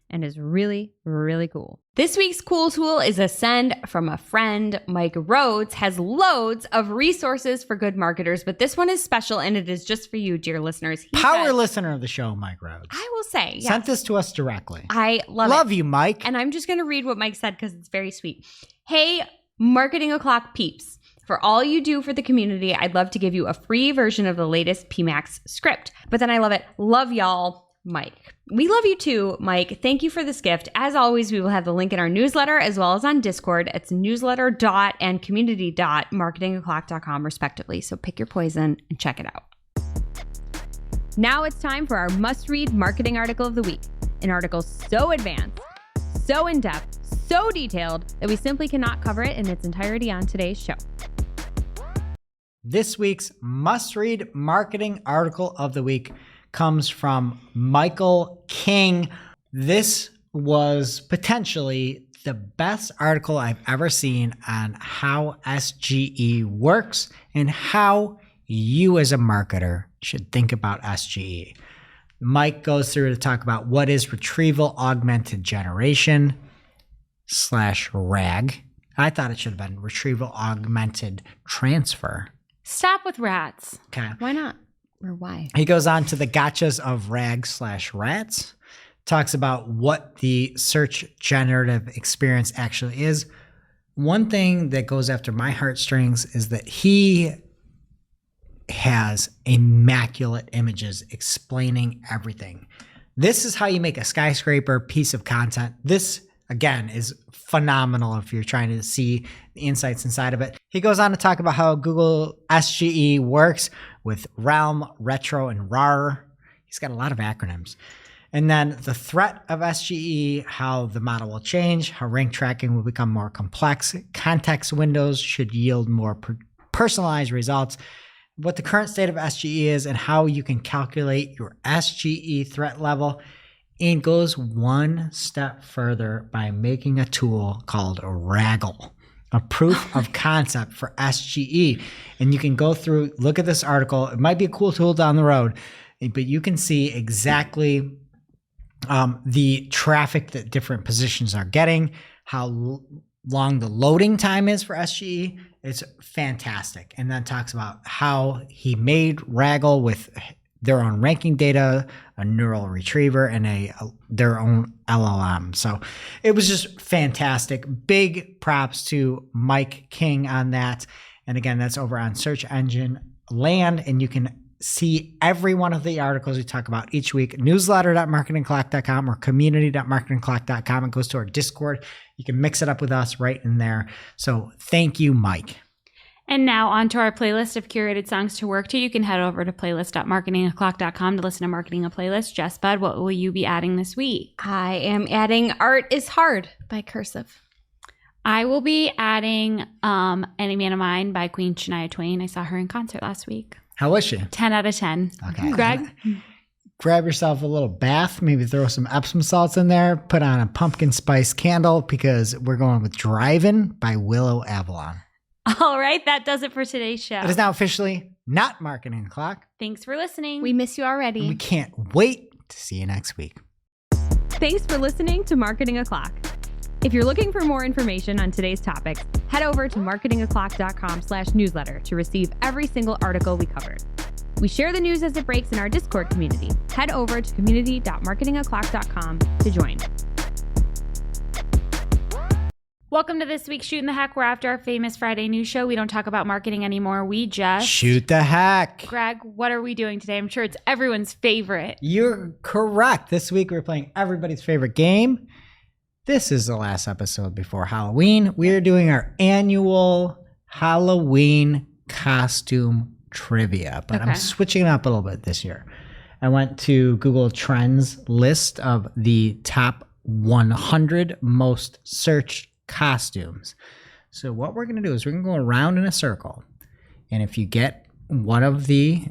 [SPEAKER 7] And is really, really cool.
[SPEAKER 3] This week's cool tool is a send from a friend. Mike Rhodes has loads of resources for good marketers, but this one is special and it is just for you, dear listeners. He
[SPEAKER 2] Power
[SPEAKER 3] said-
[SPEAKER 2] listener of the show, Mike Rhodes.
[SPEAKER 3] I will say, yes.
[SPEAKER 2] Sent this to us directly.
[SPEAKER 3] I love it.
[SPEAKER 2] You, Mike.
[SPEAKER 3] And I'm just going to read what Mike said because it's very sweet. Hey, Marketing O'Clock peeps. For all you do for the community, I'd love to give you a free version of the latest PMAX script. But then I love it. Love y'all, Mike. We love you too, Mike. Thank you for this gift. As always, we will have the link in our newsletter as well as on Discord. It's newsletter.and community.marketingoclock.com respectively. So pick your poison and check it out.
[SPEAKER 7] Now it's time for our must-read marketing article of the week. An article so advanced, so in-depth, so detailed that we simply cannot cover it in its entirety on today's show.
[SPEAKER 2] This week's must-read marketing article of the week comes from Michael King. This was potentially the best article I've ever seen on how SGE works and how you as a marketer should think about SGE. Mike goes through to talk about what is retrieval augmented generation / RAG. I thought it should have been retrieval augmented transfer.
[SPEAKER 1] Stop with rats.
[SPEAKER 2] Okay.
[SPEAKER 3] Why not? Or why?
[SPEAKER 2] He goes on to the gotchas of RAG / rats, talks about what the search generative experience actually is. One thing that goes after my heartstrings is that he has immaculate images explaining everything. This is how you make a skyscraper piece of content. This, again, is phenomenal if you're trying to see the insights inside of it. He goes on to talk about how Google SGE works with Realm, Retro, and RAR. He's got a lot of acronyms. And then the threat of SGE, how the model will change, how rank tracking will become more complex, context windows should yield more personalized results, what the current state of SGE is, and how you can calculate your SGE threat level. and goes one step further by making a tool called Raggle, a proof of concept for SGE. And you can go through, look at this article. It might be a cool tool down the road, but you can see exactly the traffic that different positions are getting, how long the loading time is for SGE. It's fantastic. And then talks about how he made Raggle with their own ranking data, a neural retriever, and their own LLM. So it was just fantastic. Big props to Mike King on that. And again, that's over on Search Engine Land, and you can see every one of the articles we talk about each week. Newsletter.marketingclock.com or community.marketingclock.com. It goes to our Discord. You can mix it up with us right in there. So thank you, Mike.
[SPEAKER 1] And now onto our playlist of curated songs to work to. You can head over to playlist.marketingoclock.com to listen to Marketing a Playlist. Jess Bud, what will you be adding this week?
[SPEAKER 3] I am adding Art is Hard by Cursive.
[SPEAKER 1] I will be adding Any Man of Mine by Queen Shania Twain. I saw her in concert last week.
[SPEAKER 2] How was she?
[SPEAKER 1] 10 out of 10.
[SPEAKER 2] Okay.
[SPEAKER 1] Greg?
[SPEAKER 2] Grab yourself a little bath, maybe throw some Epsom salts in there, put on a pumpkin spice candle, because we're going with Drivin' by Willow Avalon.
[SPEAKER 1] All right, that does it for today's show.
[SPEAKER 2] It is now officially not Marketing O'Clock.
[SPEAKER 1] Thanks for listening.
[SPEAKER 3] We miss you already.
[SPEAKER 2] And we can't wait to see you next week.
[SPEAKER 7] Thanks for listening to Marketing O'Clock. If you're looking for more information on today's topics, head over to marketingoclock.com/newsletter to receive every single article we covered. We share the news as it breaks in our Discord community. Head over to community.marketingoclock.com to join.
[SPEAKER 1] Welcome to this week's Shootin' the Heck. We're after our famous Friday news show. We don't talk about marketing anymore. We just
[SPEAKER 2] Shoot the heck.
[SPEAKER 1] Greg, what are we doing today? I'm sure it's everyone's favorite.
[SPEAKER 2] You're correct. This week we're playing everybody's favorite game. This is the last episode before Halloween. We are doing our annual Halloween costume trivia, but
[SPEAKER 1] Okay.
[SPEAKER 2] I'm switching it up a little bit this year. I went to Google Trends list of the top 100 most searched costumes. So what we're going to do is we're going to go around in a circle. And if you get one of the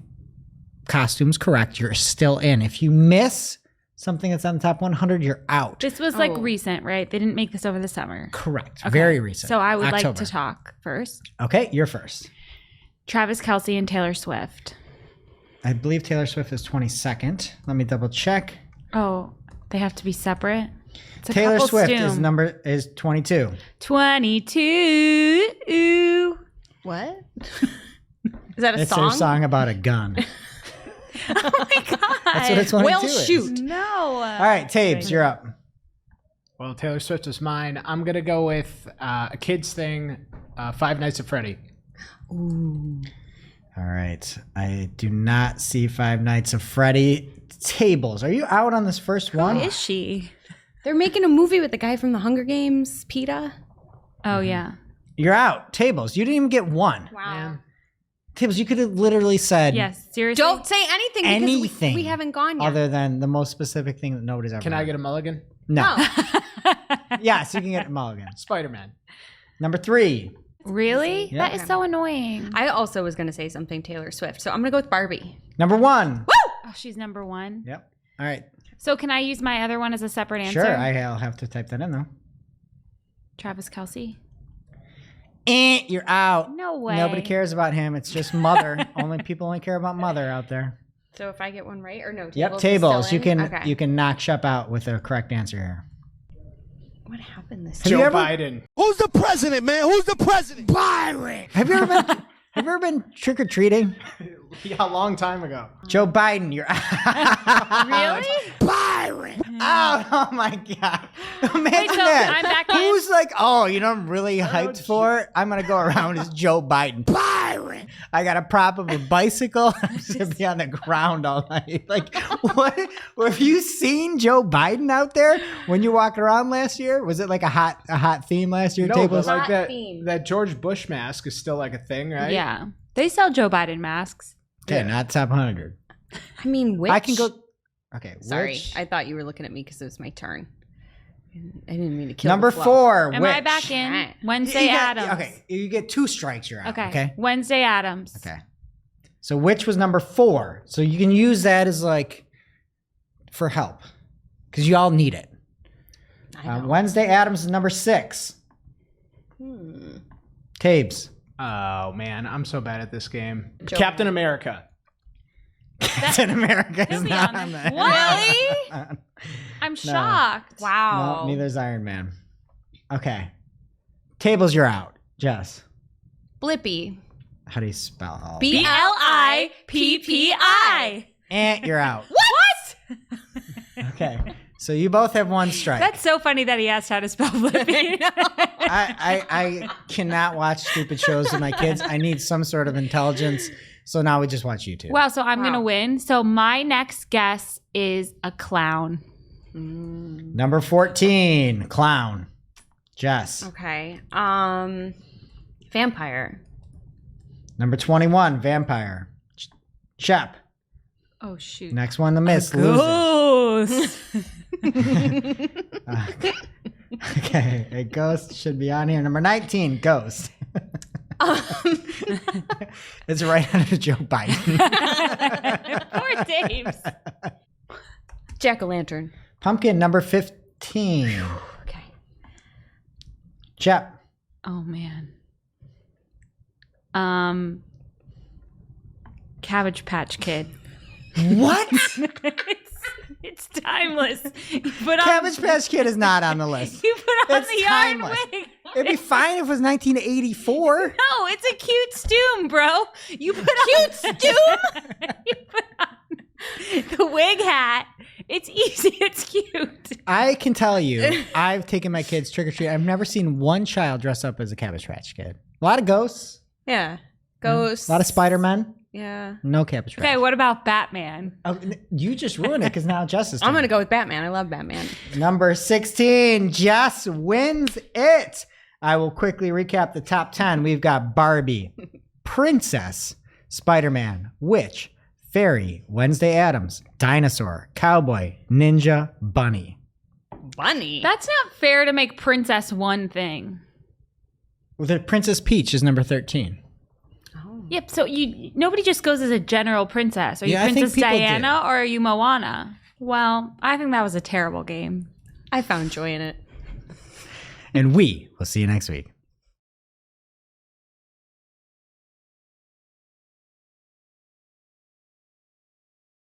[SPEAKER 2] costumes correct, you're still in. If you miss something that's on the top 100, you're out.
[SPEAKER 1] This was like recent, right? They didn't make this over the summer.
[SPEAKER 2] Correct.
[SPEAKER 1] Okay.
[SPEAKER 2] Very recent.
[SPEAKER 1] So I would
[SPEAKER 2] October.
[SPEAKER 1] like to talk first.
[SPEAKER 2] Okay, you're first.
[SPEAKER 1] Travis Kelce and Taylor Swift.
[SPEAKER 2] I believe Taylor Swift is 22nd. Let me double check.
[SPEAKER 1] Oh, they have to be separate? It's a
[SPEAKER 2] Taylor
[SPEAKER 1] couple
[SPEAKER 2] Swift
[SPEAKER 1] stoom.
[SPEAKER 2] is 22.
[SPEAKER 1] 22. Ooh.
[SPEAKER 3] What? Is that a
[SPEAKER 2] It's
[SPEAKER 3] song?
[SPEAKER 2] their song about a gun.
[SPEAKER 1] Oh my God.
[SPEAKER 2] That's what a 22
[SPEAKER 3] Well,
[SPEAKER 2] is.
[SPEAKER 3] shoot.
[SPEAKER 1] No.
[SPEAKER 2] All right, Tabes, you're up.
[SPEAKER 8] Well, Taylor Swift is mine. I'm going to go with a kid's thing, Five Nights at Freddy.
[SPEAKER 3] Ooh.
[SPEAKER 2] All right. I do not see Five Nights of Freddy. Tables, are you out on this first one?
[SPEAKER 1] Who is she?
[SPEAKER 3] They're making a movie with the guy from the Hunger Games, PETA.
[SPEAKER 1] Oh, yeah.
[SPEAKER 2] You're out. Tables, you didn't even get one.
[SPEAKER 3] Wow.
[SPEAKER 2] Tables, you could have literally said
[SPEAKER 1] Yes, seriously.
[SPEAKER 3] Don't say anything because
[SPEAKER 2] anything
[SPEAKER 3] we haven't gone yet.
[SPEAKER 2] other than the most specific thing that nobody's ever
[SPEAKER 8] Can I
[SPEAKER 2] heard.
[SPEAKER 8] get a mulligan?
[SPEAKER 2] No.
[SPEAKER 3] Oh.
[SPEAKER 2] Yes, you can get a mulligan.
[SPEAKER 8] Spider-Man.
[SPEAKER 2] Number 3.
[SPEAKER 1] Really?
[SPEAKER 2] Yeah.
[SPEAKER 1] That is so annoying.
[SPEAKER 3] I also was going to say something Taylor Swift, so I'm going to go with Barbie.
[SPEAKER 2] Number 1.
[SPEAKER 1] Oh, she's number 1.
[SPEAKER 2] Yep. All right.
[SPEAKER 1] So can I use my other one as a separate answer?
[SPEAKER 2] Sure, I'll have to type that in though.
[SPEAKER 1] Travis Kelce.
[SPEAKER 2] You're out.
[SPEAKER 1] No way.
[SPEAKER 2] Nobody cares about him. It's just Mother. People only care about Mother out there.
[SPEAKER 3] So if I get one right or no?
[SPEAKER 2] Yep,
[SPEAKER 3] is
[SPEAKER 2] Tables.
[SPEAKER 3] still
[SPEAKER 2] You
[SPEAKER 3] in?
[SPEAKER 2] can
[SPEAKER 3] Okay.
[SPEAKER 2] you can knock Shep out with a correct answer here.
[SPEAKER 3] What happened this
[SPEAKER 2] Have you
[SPEAKER 8] Joe
[SPEAKER 2] ever-
[SPEAKER 8] Biden.
[SPEAKER 4] Who's the president, man? Who's the president? Byron.
[SPEAKER 2] Have you ever been trick or treating?
[SPEAKER 8] Yeah, a long time ago.
[SPEAKER 2] Joe Biden, you're out.
[SPEAKER 1] Really?
[SPEAKER 4] Byron.
[SPEAKER 2] Out. Oh my god. Imagine
[SPEAKER 1] Wait, so
[SPEAKER 2] that.
[SPEAKER 1] I'm back in?
[SPEAKER 2] Who's like, oh, you know, I'm really hyped for? I'm gonna go around as Joe Biden.
[SPEAKER 4] Byron.
[SPEAKER 2] I got a prop of a bicycle. I'm just gonna be on the ground all night. Like, what? Have you seen Joe Biden out there when you walked around last year? Was it like a hot theme last year?
[SPEAKER 8] No,
[SPEAKER 2] Tables?
[SPEAKER 8] but like
[SPEAKER 3] Hot theme.
[SPEAKER 8] that George Bush mask is still like a thing, right?
[SPEAKER 1] Yeah. They sell Joe Biden masks.
[SPEAKER 2] Okay, not top 100.
[SPEAKER 3] I mean, which?
[SPEAKER 2] I can go. Okay,
[SPEAKER 3] Sorry,
[SPEAKER 2] which?
[SPEAKER 3] I thought you were looking at me because it was my turn. I didn't mean to kill
[SPEAKER 2] Number
[SPEAKER 3] the flow.
[SPEAKER 2] 4.
[SPEAKER 1] Am
[SPEAKER 2] which?
[SPEAKER 1] I back in?
[SPEAKER 3] Right.
[SPEAKER 1] Wednesday
[SPEAKER 2] You got-
[SPEAKER 1] Adams.
[SPEAKER 2] Okay, you get 2 strikes. You're out.
[SPEAKER 1] Okay.
[SPEAKER 2] Okay.
[SPEAKER 1] Wednesday Adams.
[SPEAKER 2] Okay. So which was number 4? So you can use that as like for help. because you all need it. Wednesday Addams is number 6. Tabes.
[SPEAKER 8] Oh man, I'm so bad at this game. Captain America.
[SPEAKER 2] Captain America is not on there.
[SPEAKER 1] Really? I'm shocked.
[SPEAKER 3] Wow.
[SPEAKER 2] No, neither is Iron Man. Okay. Tables, you're out. Jess.
[SPEAKER 3] Blippi.
[SPEAKER 2] How do you spell all?
[SPEAKER 1] BLIPPI.
[SPEAKER 2] Ant, you're out.
[SPEAKER 1] What?
[SPEAKER 2] Okay. So you both have 1 strike.
[SPEAKER 1] That's so funny that he asked how to spell Blippi.
[SPEAKER 2] I cannot watch stupid shows with my kids. I need some sort of intelligence. So now we just watch YouTube.
[SPEAKER 1] Well, so I'm going to win. So my next guess is a clown.
[SPEAKER 2] Number 14, clown. Jess.
[SPEAKER 3] Okay. Vampire.
[SPEAKER 2] Number 21, vampire. Shep.
[SPEAKER 1] Oh, shoot.
[SPEAKER 2] Next one to miss. Loses. Okay. A ghost should be on here. Number 19, ghost. It's right under Joe Biden.
[SPEAKER 1] Poor Dave's.
[SPEAKER 3] Jack-o'-lantern.
[SPEAKER 2] Pumpkin, number 15.
[SPEAKER 3] Okay.
[SPEAKER 2] Shep.
[SPEAKER 1] Oh, man. Cabbage Patch Kid.
[SPEAKER 2] What?
[SPEAKER 1] It's timeless. You put on,
[SPEAKER 2] Cabbage Patch Kid is not on the list.
[SPEAKER 1] You put on
[SPEAKER 2] It's
[SPEAKER 1] the yarn
[SPEAKER 2] timeless.
[SPEAKER 1] wig.
[SPEAKER 2] It'd be fine if it was 1984.
[SPEAKER 1] No, it's a cute stoom, bro. You put on stoom. You put on the wig hat. It's easy. It's cute.
[SPEAKER 2] I can tell you, I've taken my kids trick or treat. I've never seen one child dress up as a Cabbage Patch Kid. A lot of ghosts.
[SPEAKER 3] Yeah. Ghosts.
[SPEAKER 2] A lot of Spider-Man.
[SPEAKER 3] Yeah.
[SPEAKER 2] No Cabbage Patch.
[SPEAKER 1] Okay, what about Batman?
[SPEAKER 2] Oh, you just ruined it because now Jess is
[SPEAKER 3] I'm going to go with Batman. I love Batman.
[SPEAKER 2] Number 16, Jess wins it. I will quickly recap the top 10. We've got Barbie, Princess, Spider-Man, Witch, Fairy, Wednesday Addams, Dinosaur, Cowboy, Ninja, Bunny.
[SPEAKER 3] Bunny?
[SPEAKER 1] That's not fair to make Princess one thing.
[SPEAKER 2] Well, the Princess Peach is number 13.
[SPEAKER 1] Yep, so nobody just goes as a general princess. Are you
[SPEAKER 2] Yeah, I think
[SPEAKER 1] Princess
[SPEAKER 2] people
[SPEAKER 1] Diana or are you Moana? Well, I think that was a terrible game.
[SPEAKER 3] I found joy in it.
[SPEAKER 2] And we will see you next week.